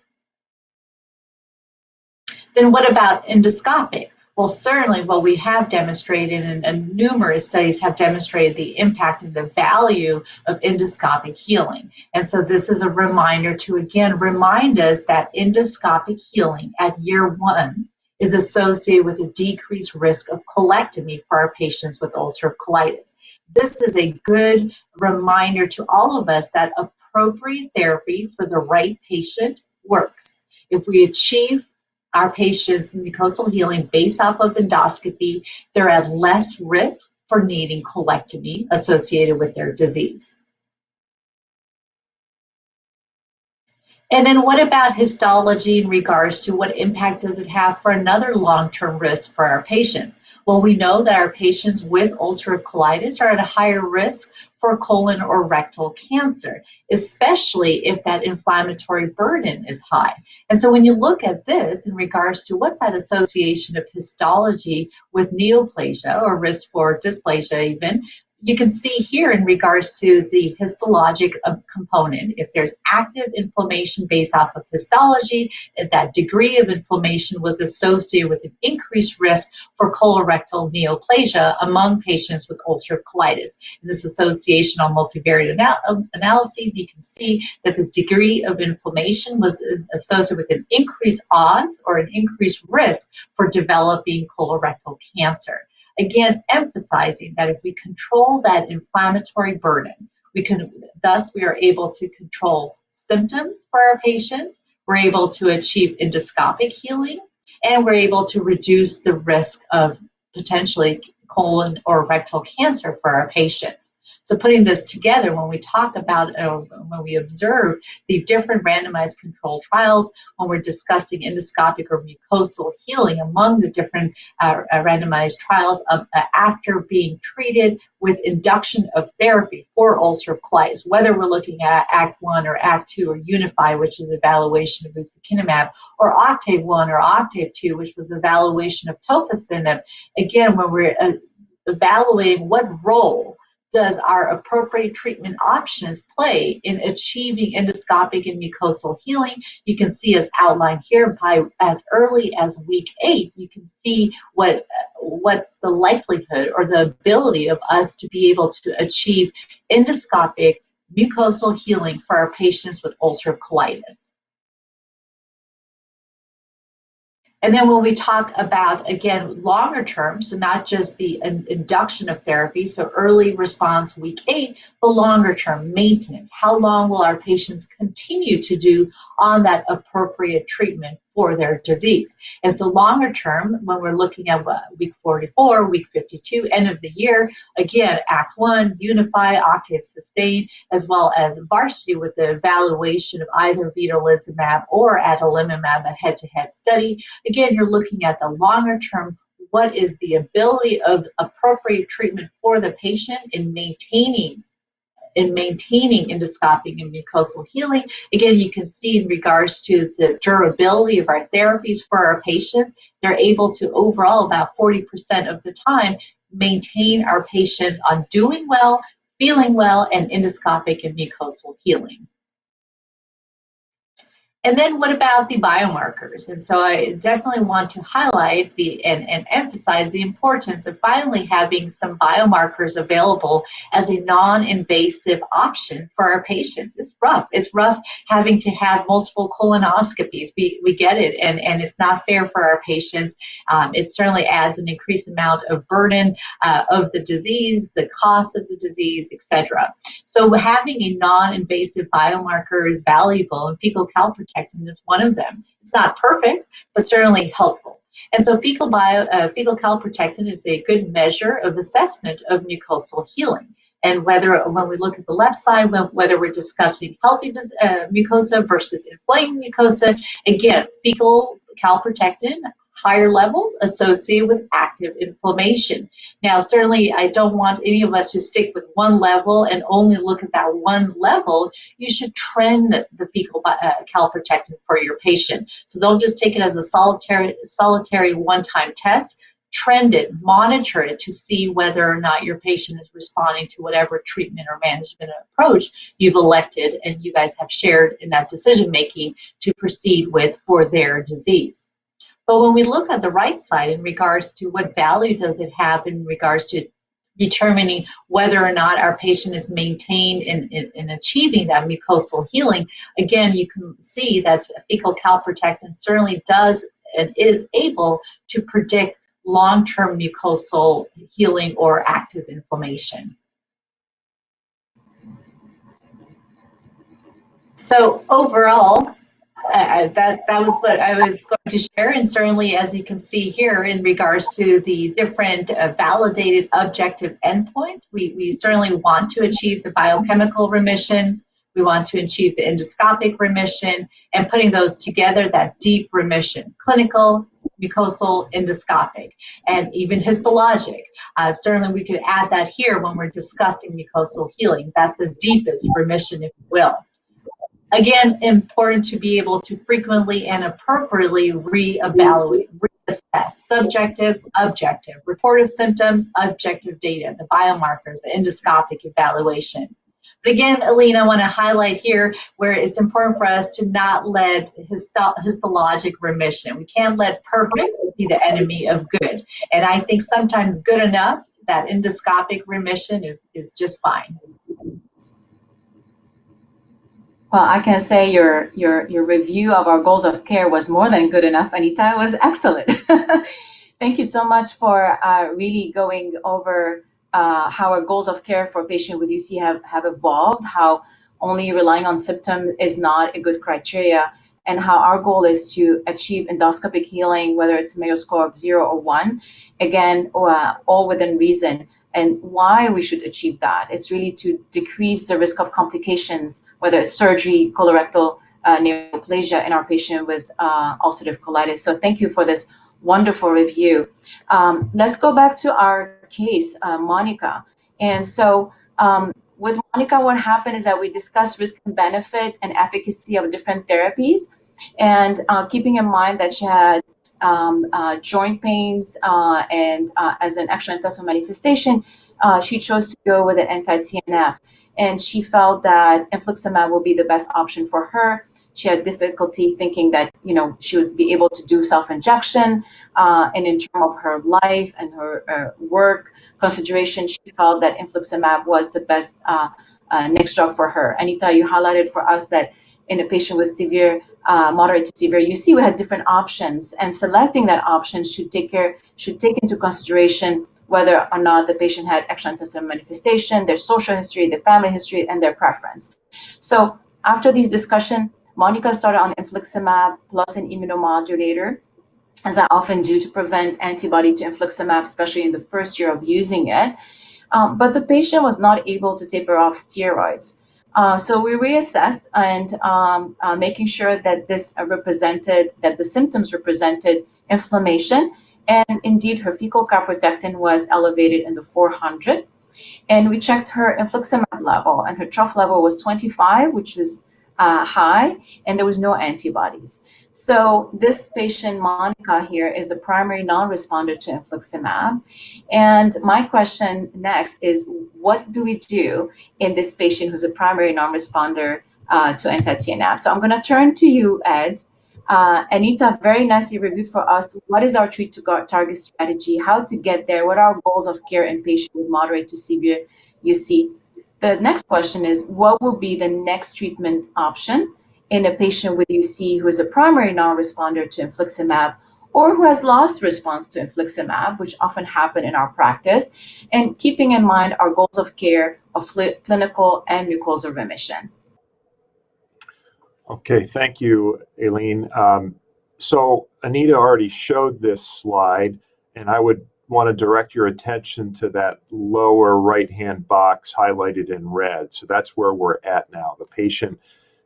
Then what about endoscopic? Well, certainly what we have demonstrated, and numerous studies have demonstrated the impact and the value of endoscopic healing. And so this is a reminder to, again, remind us that endoscopic healing at year 1 is associated with a decreased risk of colectomy for our patients with ulcerative colitis. This is a good reminder to all of us that appropriate therapy for the right patient works. If we achieve our patients' mucosal healing based off of endoscopy, they're at less risk for needing colectomy associated with their disease. And then what about histology in regards to what impact does it have for another long-term risk for our patients? Well, we know that our patients with ulcerative colitis are at a higher risk for colon or rectal cancer, especially if that inflammatory burden is high. And so when you look at this in regards to what's that association of histology with neoplasia or risk for dysplasia even, you can see here in regards to the histologic component, if there's active inflammation based off of histology, if that degree of inflammation was associated with an increased risk for colorectal neoplasia among patients with ulcerative colitis. In this association on multivariate analyses, you can see that the degree of inflammation was associated with an increased odds or an increased risk for developing colorectal cancer. Again, emphasizing that if we control that inflammatory burden, we are able to control symptoms for our patients, we're able to achieve endoscopic healing, and we're able to reduce the risk of potentially colon or rectal cancer for our patients. So putting this together, when we talk about, when we observe the different randomized controlled trials, when we're discussing endoscopic or mucosal healing among the different randomized trials after being treated with induction of therapy for ulcerative colitis, whether we're looking at Act 1 or Act 2 or Unify, which is evaluation of ustekinumab, or Octave 1 or Octave 2, which was evaluation of tofacitinib. Again, when we're evaluating what role does our appropriate treatment options play in achieving endoscopic and mucosal healing, you can see as outlined here by as early as week 8, you can see what's the likelihood or the ability of us to be able to achieve endoscopic mucosal healing for our patients with ulcerative colitis. And then when we talk about, again, longer term, so not just the induction of therapy, so early response week 8, but longer term maintenance. How long will our patients continue to do on that appropriate treatment for their disease? And so longer term, when we're looking at week 44, week 52, end of the year, again, Act 1, Unify, Octave Sustain, as well as Varsity with the evaluation of either vedolizumab or adalimumab, a head-to-head study. Again, you're looking at the longer term, what is the ability of appropriate treatment for the patient in maintaining endoscopic and mucosal healing. Again, you can see in regards to the durability of our therapies for our patients, they're able to overall about 40% of the time maintain our patients on doing well, feeling well, and endoscopic and mucosal healing. And then what about the biomarkers? And so I definitely want to highlight and emphasize the importance of finally having some biomarkers available as a non-invasive option for our patients. It's rough. It's rough having to have multiple colonoscopies. We get it, and it's not fair for our patients. It certainly adds an increased amount of burden of the disease, the cost of the disease, etc. So having a non-invasive biomarker is valuable, and fecal calprotectin is one of them. It's not perfect, but certainly helpful. And so fecal calprotectin is a good measure of assessment of mucosal healing. And when we look at the left side, whether we're discussing healthy mucosa versus inflamed mucosa, again, fecal calprotectin, higher levels associated with active inflammation. Now, certainly, I don't want any of us to stick with one level and only look at that one level. You should trend the fecal calprotectin for your patient. So don't just take it as a solitary one-time test. Trend it, monitor it to see whether or not your patient is responding to whatever treatment or management approach you've elected and you guys have shared in that decision making to proceed with for their disease. But when we look at the right side in regards to what value does it have in regards to determining whether or not our patient is maintained in achieving that mucosal healing, again, you can see that fecal calprotectin certainly does and is able to predict long-term mucosal healing or active inflammation. So overall, that was what I was going to share, and certainly, as you can see here, in regards to the different validated objective endpoints, we certainly want to achieve the biochemical remission, we want to achieve the endoscopic remission, and putting those together, that deep remission, clinical, mucosal, endoscopic, and even histologic. Certainly, we could add that here when we're discussing mucosal healing. That's the deepest remission, if you will. Again, important to be able to frequently and appropriately reevaluate, reassess subjective, objective, report of symptoms, objective data, the biomarkers, the endoscopic evaluation. But again, Aline, I want to highlight here where it's important for us to not let histologic remission. We can't let perfect be the enemy of good. And I think sometimes good enough, that endoscopic remission is just fine. Well, I can say your review of our goals of care was more than good enough, Anita. It was excellent. Thank you so much for really going over how our goals of care for patients with UC have evolved, how only relying on symptoms is not a good criteria, and how our goal is to achieve endoscopic healing, whether it's Mayo score of 0 or 1, again, all within reason. And why we should achieve that. It's really to decrease the risk of complications, whether it's surgery, colorectal neoplasia in our patient with ulcerative colitis. So thank you for this wonderful review. Let's go back to our case, Monica. And so with Monica, what happened is that we discussed risk and benefit and efficacy of different therapies. And keeping in mind that she had joint pains and as an extraintestinal manifestation, she chose to go with an anti-TNF, and she felt that infliximab would be the best option for her. She had difficulty thinking that she would be able to do self-injection, and in terms of her life and her work consideration, she felt that infliximab was the best next drug for her. Anita, you highlighted for us that in a patient with severe moderate to severe UC, we had different options, and selecting that option should take into consideration whether or not the patient had extraintestinal manifestation, their social history, their family history, and their preference. So after these discussions, Monica started on infliximab plus an immunomodulator, as I often do, to prevent antibody to infliximab, especially in the first year of using it. But the patient was not able to taper off steroids. So we reassessed and making sure that that the symptoms represented inflammation, and indeed her fecal calprotectin was elevated in the 400. And we checked her infliximab level, and her trough level was 25, which is high, and there was no antibodies. So this patient, Monica here, is a primary non-responder to infliximab. And my question next is, what do we do in this patient who's a primary non-responder to anti-TNF? So I'm going to turn to you, Ed. Anita very nicely reviewed for us what is our treat to target strategy, how to get there, what are our goals of care in patients with moderate to severe UC. The next question is, what will be the next treatment option in a patient with UC who is a primary non-responder to infliximab or who has lost response to infliximab, which often happen in our practice, and keeping in mind our goals of care of clinical and mucosal remission. Okay, thank you, Aline. So Anita already showed this slide, and I would want to direct your attention to that lower right-hand box highlighted in red. So that's where we're at now. The patient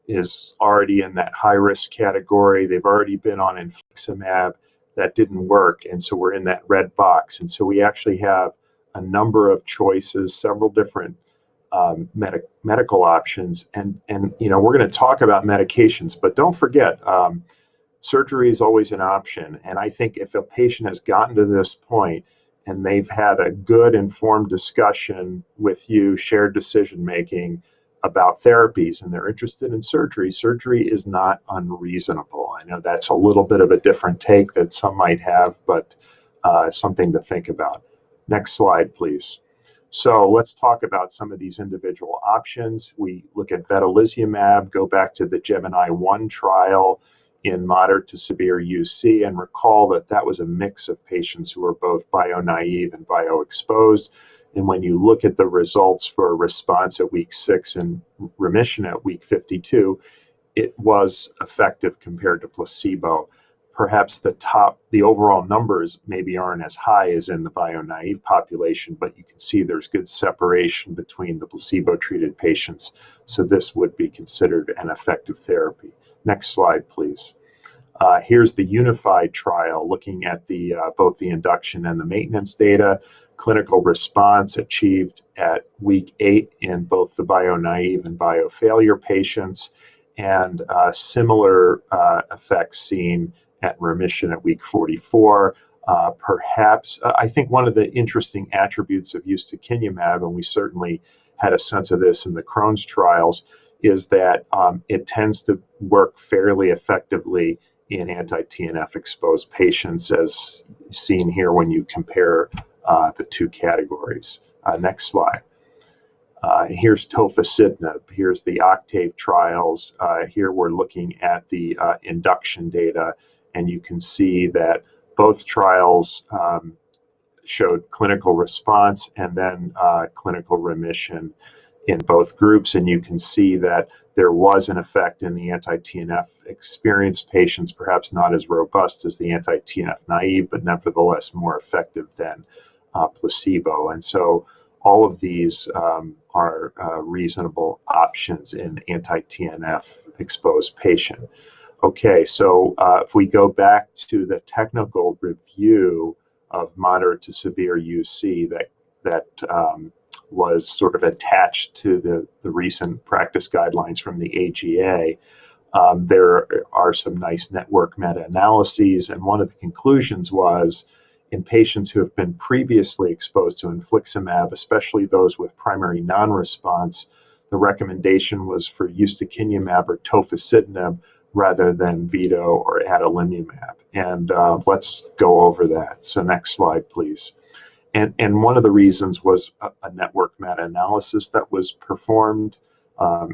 is already in that high-risk category. They've already been on infliximab. That didn't work, and so we're in that red box. And so we actually have a number of choices, several different medical options. And you know, we're going to talk about medications, but don't forget, surgery is always an option. And I think if a patient has gotten to this point and they've had a good informed discussion with you, shared decision making about therapies, and they're interested in surgery, surgery is not unreasonable. I know that's a little bit of a different take that some might have, but something to think about. Next slide, please. So let's talk about some of these individual options. We look at vedolizumab, go back to the Gemini 1 trial in moderate to severe UC, and recall that that was a mix of patients who were both bio-naive and bio-exposed. And when you look at the results for response at week 6 and remission at week 52, it was effective compared to placebo. Perhaps the overall numbers maybe aren't as high as in the bio-naive population, but you can see there's good separation between the placebo-treated patients. So this would be considered an effective therapy. Next slide, please. Here's the unified trial looking at both the induction and the maintenance data. Clinical response achieved at week 8 in both the bio-naive and bio-failure patients, and similar effects seen at remission at week 44. Perhaps, I think one of the interesting attributes of ustekinumab, and we certainly had a sense of this in the Crohn's trials, is that it tends to work fairly effectively in anti-TNF exposed patients, as seen here when you compare the two categories. Next slide. Here's tofacitinib. Here's the Octave trials. Here we're looking at the induction data, and you can see that both trials showed clinical response and then clinical remission in both groups. And you can see that there was an effect in the anti-TNF experienced patients, perhaps not as robust as the anti-TNF naive, but nevertheless more effective than placebo. And so all of these are reasonable options in anti-TNF exposed patient. Okay, so if we go back to the technical review of moderate to severe UC that was sort of attached to the recent practice guidelines from the AGA, there are some nice network meta-analyses, and one of the conclusions was in patients who have been previously exposed to infliximab, especially those with primary non-response, the recommendation was for ustekinumab or tofacitinib rather than vedo or adalimumab. And let's go over that. So next slide, please. And one of the reasons was a network meta-analysis that was performed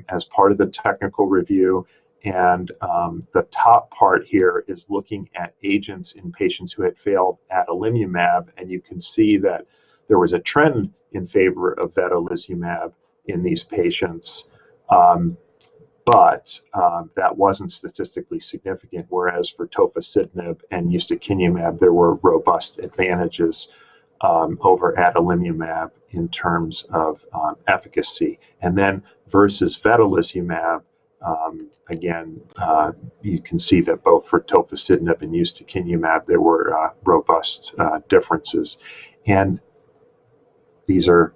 as part of the technical review. And the top part here is looking at agents in patients who had failed adalimumab, and you can see that there was a trend in favor of vedolizumab in these patients, but that wasn't statistically significant, whereas for tofacitinib and ustekinumab, there were robust advantages over adalimumab in terms of efficacy. And then versus vedolizumab, again, you can see that both for tofacitinib and ustekinumab, there were robust differences. And these are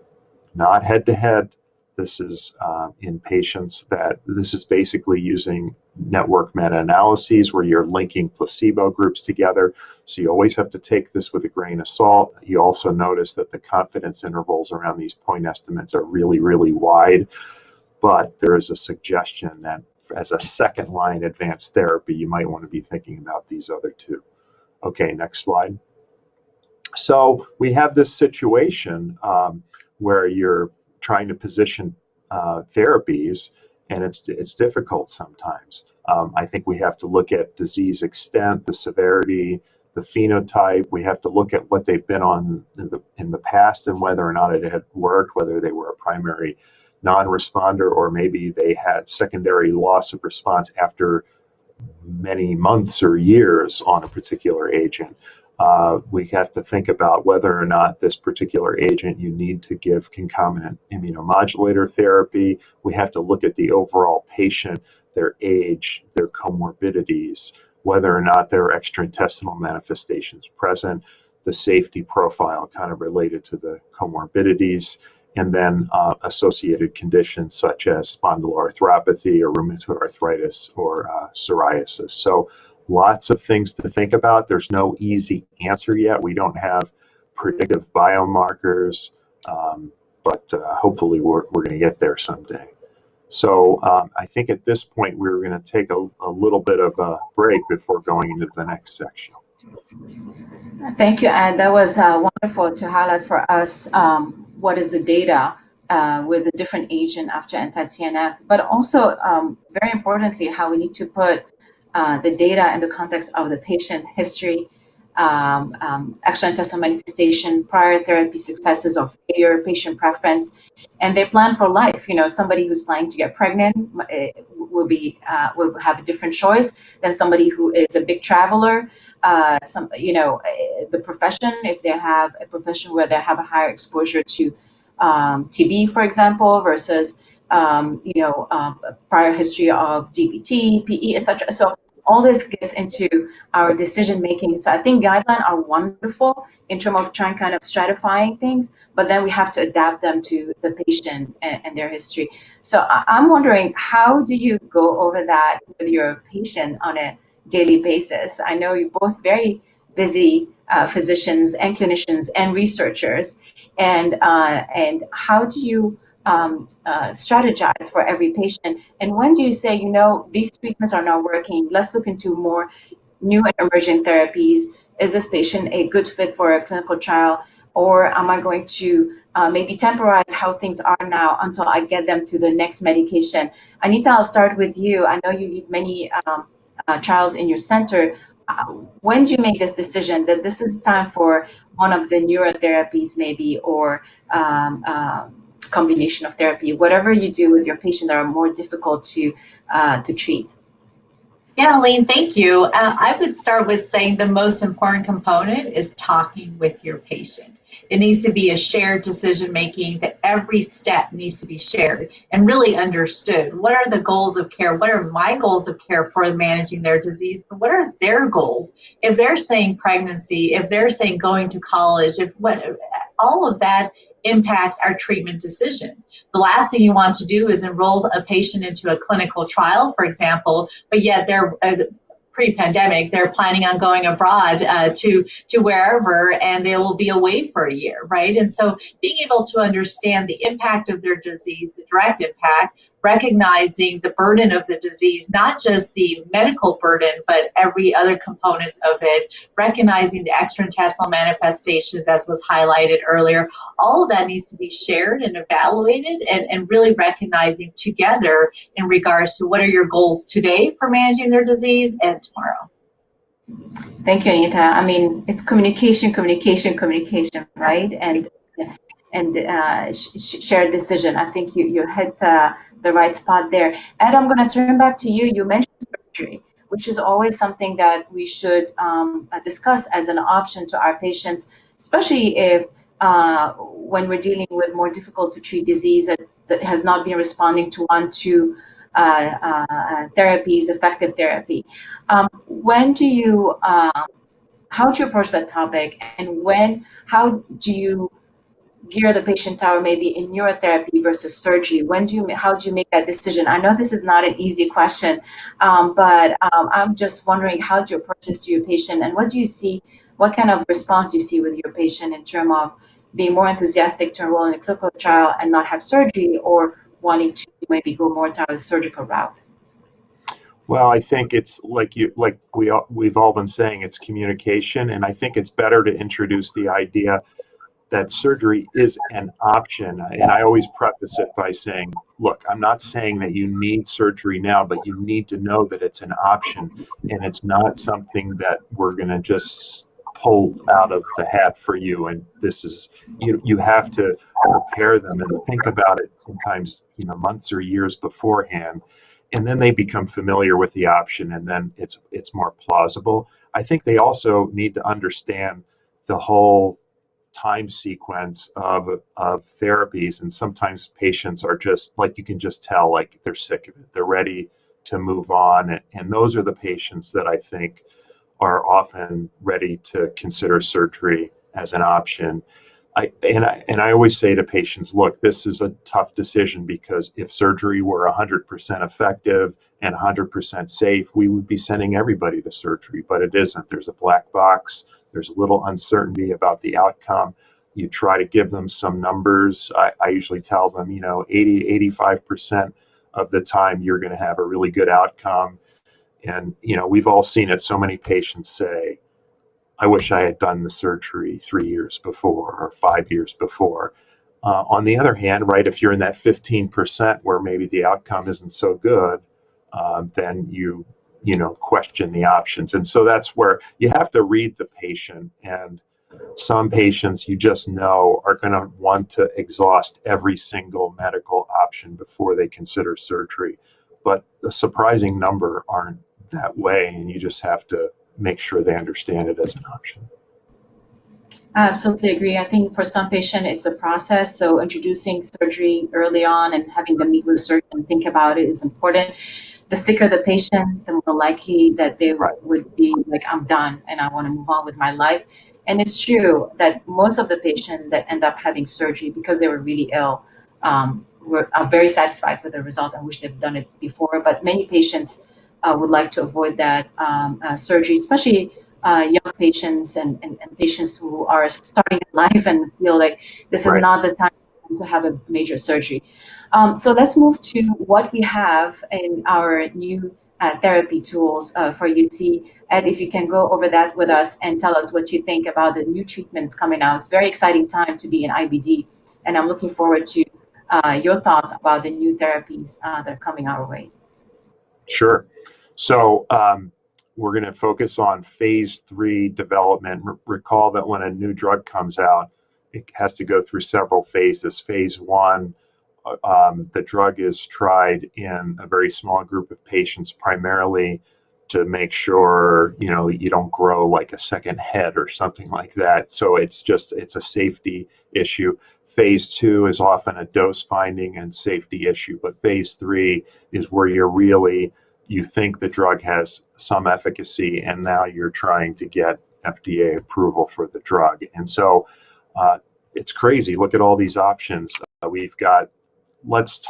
not head-to-head. This is in patients this is basically using network meta-analyses where you're linking placebo groups together. So you always have to take this with a grain of salt. You also notice that the confidence intervals around these point estimates are really, really wide. But there is a suggestion that as a second-line advanced therapy, you might want to be thinking about these other two. Okay, next slide. So we have this situation where you're trying to position therapies, and it's difficult sometimes. I think we have to look at disease extent, the severity, the phenotype. We have to look at what they've been on in the past and whether or not it had worked, whether they were a primary non-responder or maybe they had secondary loss of response after many months or years on a particular agent. We have to think about whether or not this particular agent you need to give concomitant immunomodulator therapy. We have to look at the overall patient, their age, their comorbidities, whether or not there are extraintestinal manifestations present, the safety profile kind of related to the comorbidities, and then associated conditions such as spondyloarthropathy or rheumatoid arthritis or psoriasis. So lots of things to think about. There's no easy answer yet. We don't have predictive biomarkers, but hopefully we're going to get there someday. So I think at this point we're going to take a little bit of a break before going into the next section. Thank you, Ed. That was wonderful to highlight for us what is the data with the different agent after anti-TNF, but also very importantly, how we need to put the data in the context of the patient history, extraintestinal manifestation, prior therapy successes or failure, patient preference, and their plan for life. You know, somebody who's planning to get pregnant will have a different choice than somebody who is a big traveler. The profession, if they have a profession where they have a higher exposure to TB, for example, versus prior history of DVT, PE, etc. So all this gets into our decision making. So I think guidelines are wonderful in terms of trying kind of stratifying things, but then we have to adapt them to the patient and their history. So I'm wondering, how do you go over that with your patient on a daily basis? I know you're both very busy physicians and clinicians and researchers, and how do you strategize for every patient? And when do you say, these treatments are not working, let's look into more new and emerging therapies? Is this patient a good fit for a clinical trial, or am I going to maybe temporize how things are now until I get them to the next medication? Anita, I'll start with you. I know you lead many trials in your center. When do you make this decision that this is time for one of the newer therapies maybe, or combination of therapy, whatever you do with your patient that are more difficult to treat? Yeah, Aline, thank you. I would start with saying the most important component is talking with your patient. It needs to be a shared decision making, that every step needs to be shared and really understood. What are the goals of care? What are my goals of care for managing their disease? But what are their goals? If they're saying pregnancy, if they're saying going to college, all of that impacts our treatment decisions. The last thing you want to do is enroll a patient into a clinical trial, for example, but yet they're pre-pandemic, they're planning on going abroad to wherever, and they will be away for a year, right? And so being able to understand the impact of their disease, the direct impact, recognizing the burden of the disease, not just the medical burden, but every other components of it, recognizing the extraintestinal manifestations, as was highlighted earlier, all of that needs to be shared and evaluated, and really recognizing together in regards to what are your goals today for managing their disease and tomorrow. Thank you, Anita. I mean, it's communication, right? And shared decision. I think you hit the right spot there. Ed, I'm going to turn back to you. You mentioned surgery, which is always something that we should discuss as an option to our patients, especially if when we're dealing with more difficult to treat disease that has not been responding to therapies, effective therapy. How do you approach that topic, and how do you gear the patient toward maybe in neurotherapy versus surgery? How do you make that decision? I know this is not an easy question, but I'm just wondering, how do you approach this to your patient, and what kind of response do you see with your patient in terms of being more enthusiastic to enroll in a clinical trial and not have surgery, or wanting to maybe go more down the surgical route? Well, I think it's we've all been saying, it's communication, and I think it's better to introduce the idea that surgery is an option. And I always preface it by saying, look, I'm not saying that you need surgery now, but you need to know that it's an option, and it's not something that we're going to just pull out of the hat for you. And this is, you have to prepare them and think about it sometimes, months or years beforehand. and then they become familiar with the option, and then it's more plausible. I think they also need to understand the whole time sequence of therapies, and sometimes patients are just like, you can just tell, like they're sick of it, they're ready to move on, and those are the patients that I think are often ready to consider surgery as an option. I always say to patients, look, this is a tough decision, because if surgery were 100% effective and 100% safe, we would be sending everybody to surgery, but it isn't. There's a black box. There's a little uncertainty about the outcome. You try to give them some numbers. I usually tell them, 85% of the time you're going to have a really good outcome. And, we've all seen it. So many patients say, I wish I had done the surgery 3 years before or 5 years before. On the other hand, right, if you're in that 15% where maybe the outcome isn't so good, then you question the options. And so that's where you have to read the patient. And some patients you just know are going to want to exhaust every single medical option before they consider surgery. But a surprising number aren't that way, and you just have to make sure they understand it as an option. I absolutely agree. I think for some patients, it's a process. So introducing surgery early on and having them meet with a surgeon and think about it is important. The sicker the patient, the more likely that they would be like, I'm done and I want to move on with my life. And it's true that most of the patients that end up having surgery because they were really ill are very satisfied with the result and wish they've done it before. But many patients would like to avoid that surgery, especially young patients and patients who are starting life and feel like this is not the time to have a major surgery. So let's move to what we have in our new therapy tools for UC. Ed, if you can go over that with us and tell us what you think about the new treatments coming out. It's a very exciting time to be in IBD, and I'm looking forward to your thoughts about the new therapies that are coming our way. Sure. So we're going to focus on phase 3 development. Recall that when a new drug comes out, it has to go through several phases. Phase 1, the drug is tried in a very small group of patients, primarily to make sure you don't grow like a second head or something like that. So it's a safety issue. Phase 2 is often a dose finding and safety issue, but phase 3 is where you think the drug has some efficacy, and now you're trying to get FDA approval for the drug. And so it's crazy. Look at all these options. Let's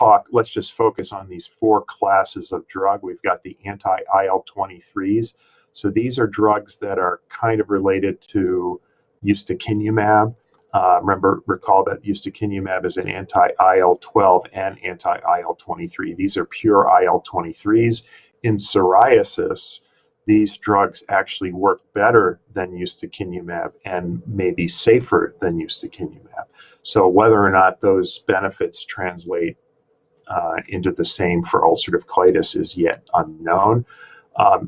just focus on these 4 classes of drug. We've got the anti-IL-23s. So these are drugs that are kind of related to ustekinumab. Recall that ustekinumab is an anti-IL-12 and anti-IL-23. These are pure IL-23s. In psoriasis, these drugs actually work better than ustekinumab and may be safer than ustekinumab. So whether or not those benefits translate into the same for ulcerative colitis is yet unknown.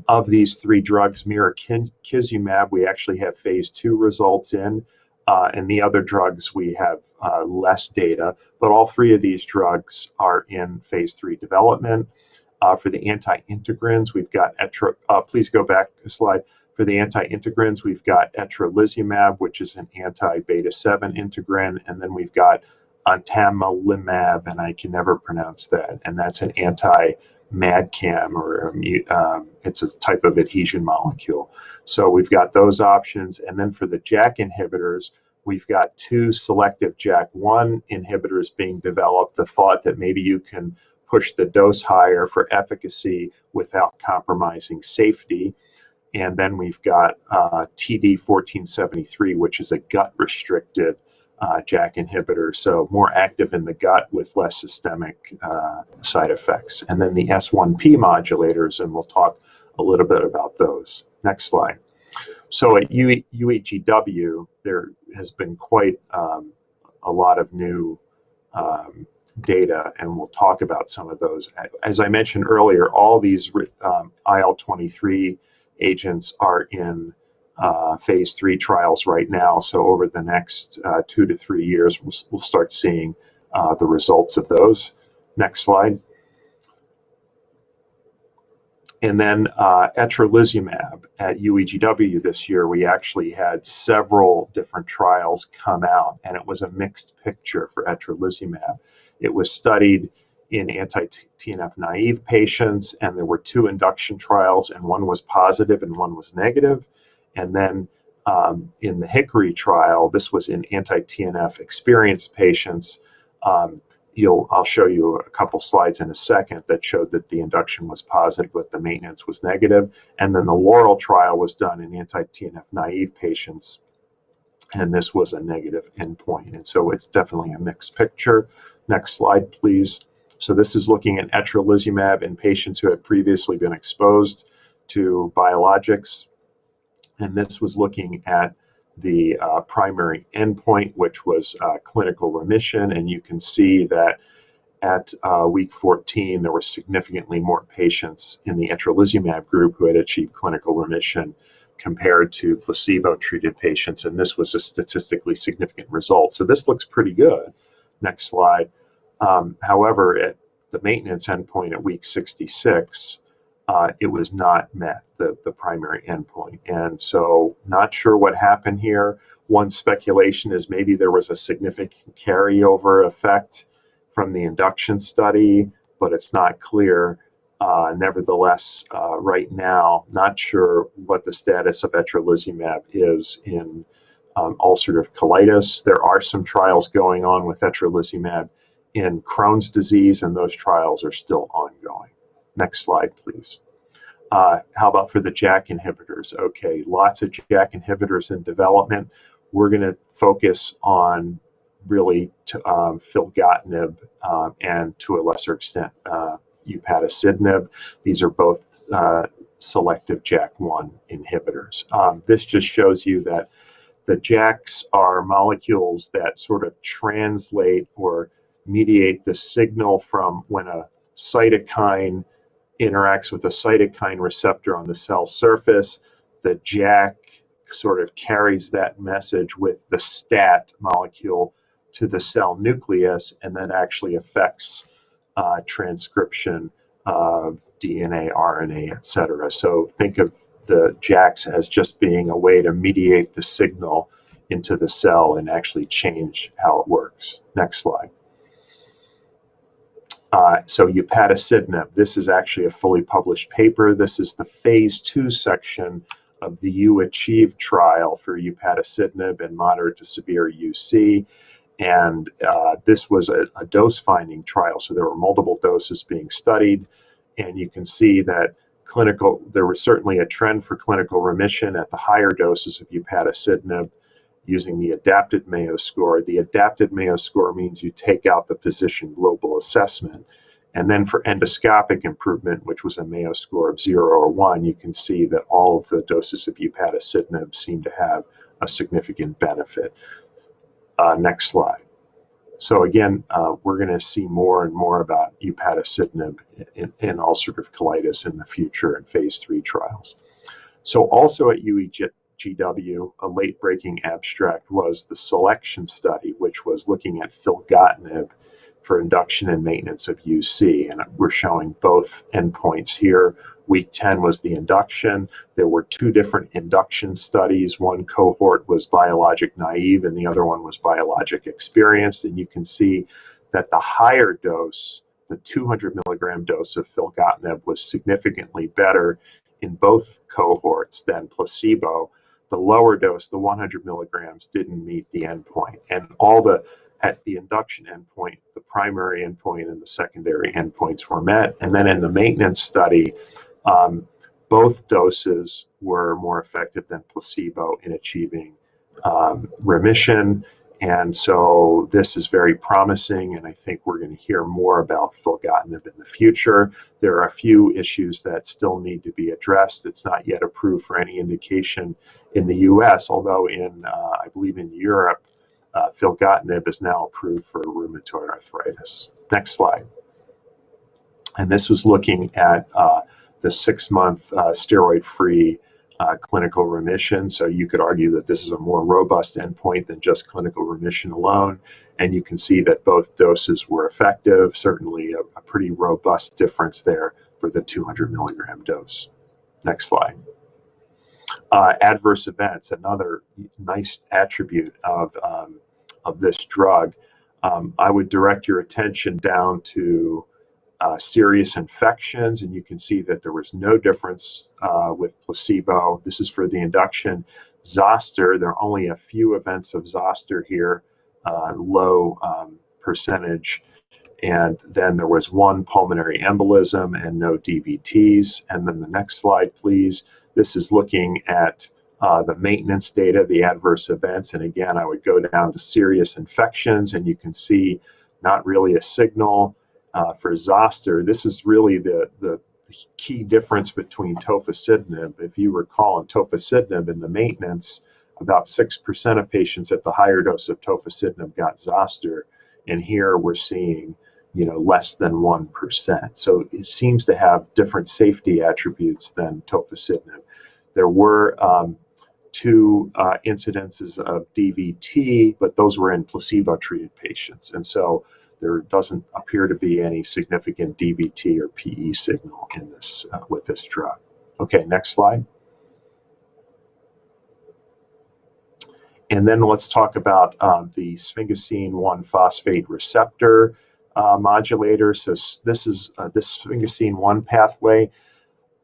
Of these 3 drugs, mirikizumab, we actually have phase 2 results in, and the other drugs we have less data, but all 3 of these drugs are in phase 3 development. For the anti-integrins, we've got please go back a slide. For the anti-integrins, we've got etrolizumab, which is an anti-beta-7 integrin, and then we've got antamelimab, and I can never pronounce that, and that's an anti-MAdCAM, or it's a type of adhesion molecule. So we've got those options, and then for the JAK inhibitors, we've got 2 selective JAK1 inhibitors being developed. The thought that maybe you can push the dose higher for efficacy without compromising safety. And then we've got TD1473, which is a gut-restricted JAK inhibitor, so more active in the gut with less systemic side effects. And then the S1P modulators, and we'll talk a little bit about those. Next slide. So at UEGW, there has been quite a lot of new data, and we'll talk about some of those. As I mentioned earlier, all these IL-23 agents are in phase 3 trials right now. So over the next 2 to 3 years, we'll start seeing the results of those. Next slide. And then etrolizumab at UEGW this year, we actually had several different trials come out, and it was a mixed picture for etrolizumab. It was studied in anti-TNF naive patients, and there were 2 induction trials, and one was positive and one was negative. And then in the Hickory trial, this was in anti-TNF experienced patients. I'll show you a couple slides in a second that showed that the induction was positive, but the maintenance was negative. And then the Laurel trial was done in anti-TNF naive patients, and this was a negative endpoint. And so it's definitely a mixed picture. Next slide, please. So this is looking at etrolizumab in patients who had previously been exposed to biologics. And this was looking at the primary endpoint, which was clinical remission. And you can see that at week 14, there were significantly more patients in the etrolizumab group who had achieved clinical remission compared to placebo-treated patients. And this was a statistically significant result. So this looks pretty good. Next slide. However, at the maintenance endpoint at week 66, it was not met, the primary endpoint. And so not sure what happened here. One speculation is maybe there was a significant carryover effect from the induction study, but it's not clear. Nevertheless, right now, not sure what the status of etrolizumab is in ulcerative colitis. There are some trials going on with etrolizumab in Crohn's disease, and those trials are still ongoing. Next slide, please. How about for the JAK inhibitors? Okay, lots of JAK inhibitors in development. We're going to focus on really filgotinib and to a lesser extent upadacitinib. These are both selective JAK1 inhibitors. This just shows you that the JAKs are molecules that sort of translate or mediate the signal from when a cytokine interacts with a cytokine receptor on the cell surface. The JAK sort of carries that message with the STAT molecule to the cell nucleus, and that actually affects transcription of DNA, RNA, etc. So think of the JAKs as just being a way to mediate the signal into the cell and actually change how it works. Next slide. So upadacitinib, this is actually a fully published paper. This is the phase 2 section of the U-ACHIEVE trial for upadacitinib in moderate to severe UC. And this was a dose-finding trial, so there were multiple doses being studied. And you can see that there was certainly a trend for clinical remission at the higher doses of upadacitinib using the adapted Mayo score. The adapted Mayo score means you take out the physician global assessment. And then for endoscopic improvement, which was a Mayo score of 0 or 1, you can see that all of the doses of upadacitinib seem to have a significant benefit. Next slide. So again, we're going to see more and more about upadacitinib in ulcerative colitis in the future in phase 3 trials. So also at UEGW, a late-breaking abstract was the selection study, which was looking at filgotinib for induction and maintenance of UC. And we're showing both endpoints here. Week 10 was the induction. There were 2 different induction studies. One cohort was biologic naive and the other one was biologic experienced. And you can see that the higher dose, the 200 milligram dose of filgotinib, was significantly better in both cohorts than placebo. The lower dose, the 100 milligrams, didn't meet the endpoint. And at the induction endpoint, the primary endpoint and the secondary endpoints were met. And then in the maintenance study, both doses were more effective than placebo in achieving remission. And so this is very promising, and I think we're going to hear more about filgotinib in the future. There are a few issues that still need to be addressed. It's not yet approved for any indication in the US, although I believe in Europe, filgotinib is now approved for rheumatoid arthritis. Next slide. And this was looking at the 6-month steroid-free clinical remission. So you could argue that this is a more robust endpoint than just clinical remission alone. And you can see that both doses were effective, certainly a pretty robust difference there for the 200 milligram dose. Next slide. Adverse events, another nice attribute of this drug. I would direct your attention down to serious infections, and you can see that there was no difference with placebo. This is for the induction. Zoster, there are only a few events of zoster here, low percentage. And then there was one pulmonary embolism and no DVTs. And then the next slide, please. This is looking at the maintenance data, the adverse events. And again, I would go down to serious infections, and you can see not really a signal for zoster. This is really the key difference between tofacitinib. If you recall, in tofacitinib in the maintenance, about 6% of patients at the higher dose of tofacitinib got zoster. And here we're seeing, less than 1%. So it seems to have different safety attributes than tofacitinib. There were 2 incidences of DVT, but those were in placebo-treated patients. And so there doesn't appear to be any significant DVT or PE signal in this with this drug. Okay, next slide. And then let's talk about the sphingosine 1-phosphate receptor modulator. So this is this sphingosine 1 pathway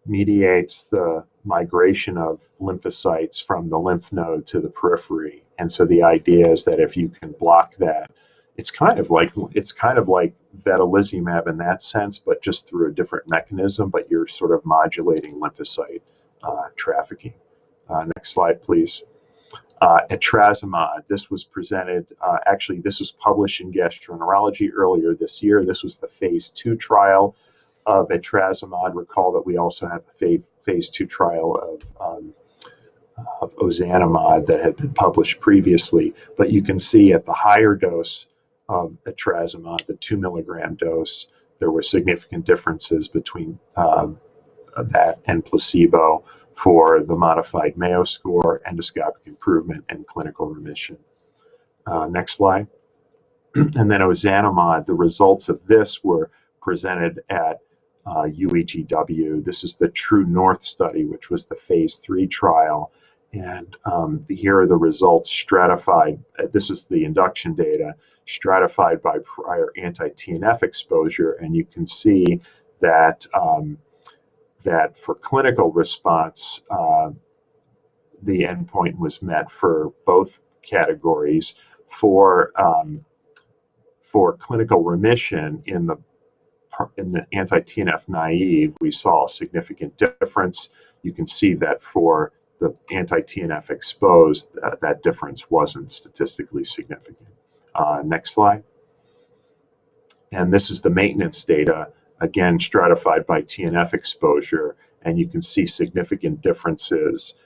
mediates the migration of lymphocytes from the lymph node to the periphery. And so the idea is that if you can block that, it's kind of like vedolizumab in that sense, but just through a different mechanism, but you're sort of modulating lymphocyte trafficking. Next slide, please. Etrasimod, this was presented, actually this was published in Gastroenterology earlier this year. This was the phase 2 trial of etrasimod. Recall that we also have a phase 2 trial of ozanimod that had been published previously. But you can see at the higher dose of etrasimod, the 2 milligram dose, there were significant differences between that and placebo for the modified Mayo score, endoscopic improvement, and clinical remission. Next slide. And then ozanimod, the results of this were presented at UEGW. This is the True North study, which was the phase 3 trial. And here are the results stratified. This is the induction data stratified by prior anti-TNF exposure. And you can see that that for clinical response, the endpoint was met for both categories. For clinical remission in the anti-TNF naive, we saw a significant difference. You can see that for the anti-TNF exposed, that difference wasn't statistically significant. Next slide. And this is the maintenance data, again, stratified by TNF exposure, and you can see significant differences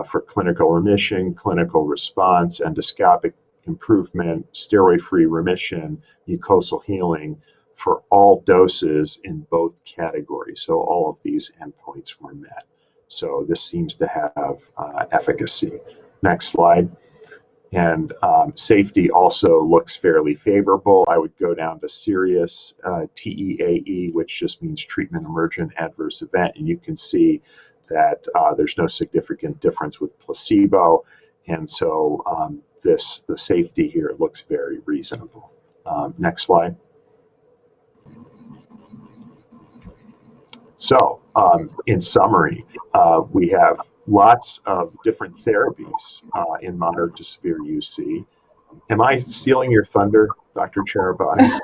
for clinical remission, clinical response, endoscopic improvement, steroid-free remission, mucosal healing for all doses in both categories. So all of these endpoints were met. So this seems to have efficacy. Next slide. And safety also looks fairly favorable. I would go down to serious TEAE, which just means treatment emergent adverse event. And you can see that there's no significant difference with placebo. And so the safety here looks very reasonable. Next slide. So in summary, we have lots of different therapies in moderate to severe UC. Am I stealing your thunder, Dr. Charabaty?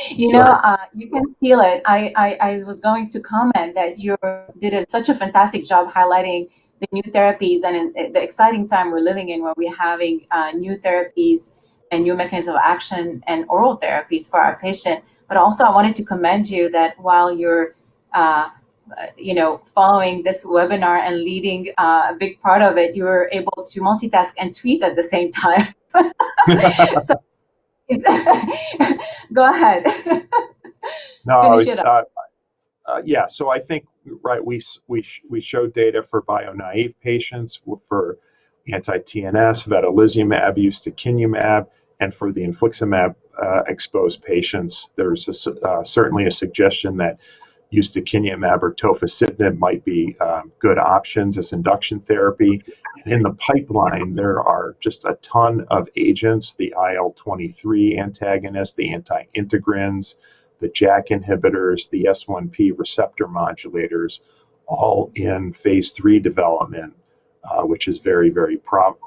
You can steal it. I was going to comment that you did such a fantastic job highlighting the new therapies and the exciting time we're living in, where we're having new therapies and new mechanisms of action and oral therapies for our patient. But also, I wanted to commend you that while you're following this webinar and leading a big part of it, you were able to multitask and tweet at the same time. So, go ahead. No, yeah. So I think we showed data for bio-naive patients for anti-TNF, vedolizumab, ustekinumab, and for the infliximab exposed patients. There's certainly a suggestion that ustekinumab or tofacitinib might be good options as induction therapy. And in the pipeline, there are just a ton of agents, the IL-23 antagonists, the anti-integrins, the JAK inhibitors, the S1P receptor modulators, all in phase 3 development, which is very, very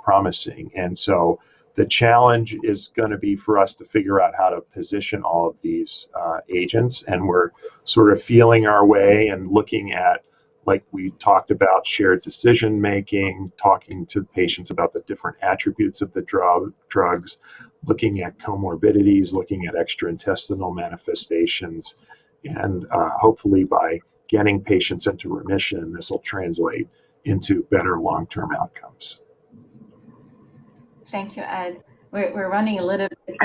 promising. And so the challenge is going to be for us to figure out how to position all of these agents. And we're sort of feeling our way and looking at, like we talked about, shared decision making, talking to patients about the different attributes of the drugs, looking at comorbidities, looking at extraintestinal manifestations. And hopefully by getting patients into remission, this will translate into better long-term outcomes. Thank you, Ed. We're running a little bit,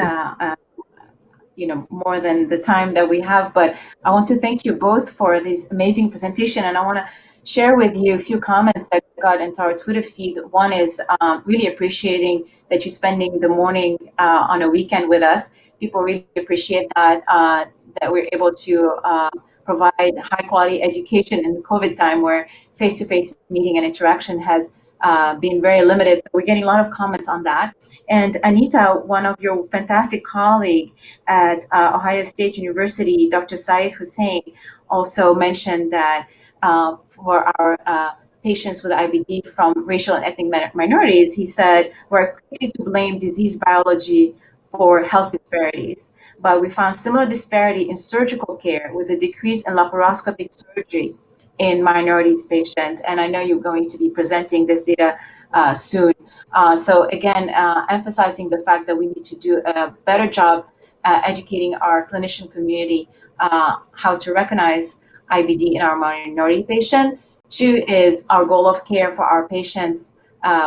more than the time that we have, but I want to thank you both for this amazing presentation, and I want to share with you a few comments that got into our Twitter feed. One is really appreciating that you're spending the morning on a weekend with us. People really appreciate that, that we're able to provide high quality education in the COVID time where face-to-face meeting and interaction has been very limited. So we're getting a lot of comments on that. And Anita, one of your fantastic colleagues at Ohio State University, Dr. Syed Hussein, also mentioned that for our patients with IBD from racial and ethnic minorities, he said, we're quick to blame disease biology for health disparities. But we found similar disparity in surgical care with a decrease in laparoscopic surgery in minorities patients. And I know you're going to be presenting this data soon. So again, emphasizing the fact that we need to do a better job educating our clinician community how to recognize IBD in our minority patient. 2 is our goal of care for our patients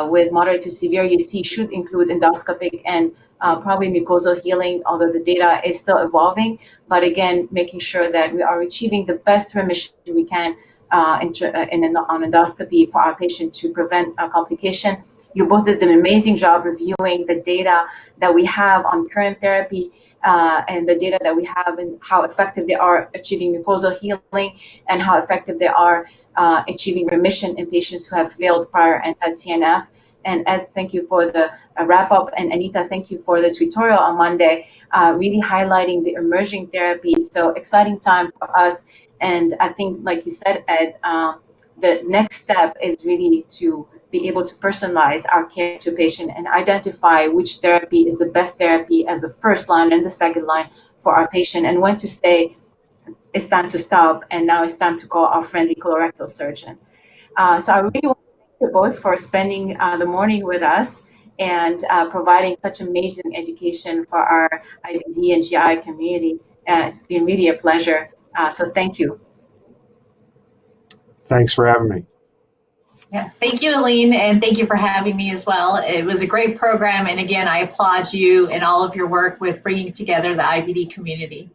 with moderate to severe UC should include endoscopic and probably mucosal healing, although the data is still evolving. But again, making sure that we are achieving the best remission we can on endoscopy for our patient to prevent a complication. You both did an amazing job reviewing the data that we have on current therapy and the data that we have and how effective they are achieving mucosal healing and how effective they are achieving remission in patients who have failed prior anti-TNF. And Ed, thank you for the wrap up. And Anita, thank you for the tutorial on Monday, really highlighting the emerging therapies. So exciting time for us. And I think, like you said, Ed, the next step is really to be able to personalize our care to patient and identify which therapy is the best therapy as a first line and the second line for our patient, and when to say it's time to stop and now it's time to call our friendly colorectal surgeon. So I really want to thank you both for spending the morning with us and providing such amazing education for our IBD and GI community. It's been really a pleasure. So thank you. Thanks for having me. Yeah, thank you, Aline, and thank you for having me as well. It was a great program, and again, I applaud you and all of your work with bringing together the IBD community.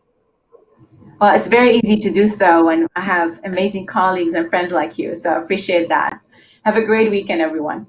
Well, it's very easy to do so when I have amazing colleagues and friends like you, so I appreciate that. Have a great weekend, everyone.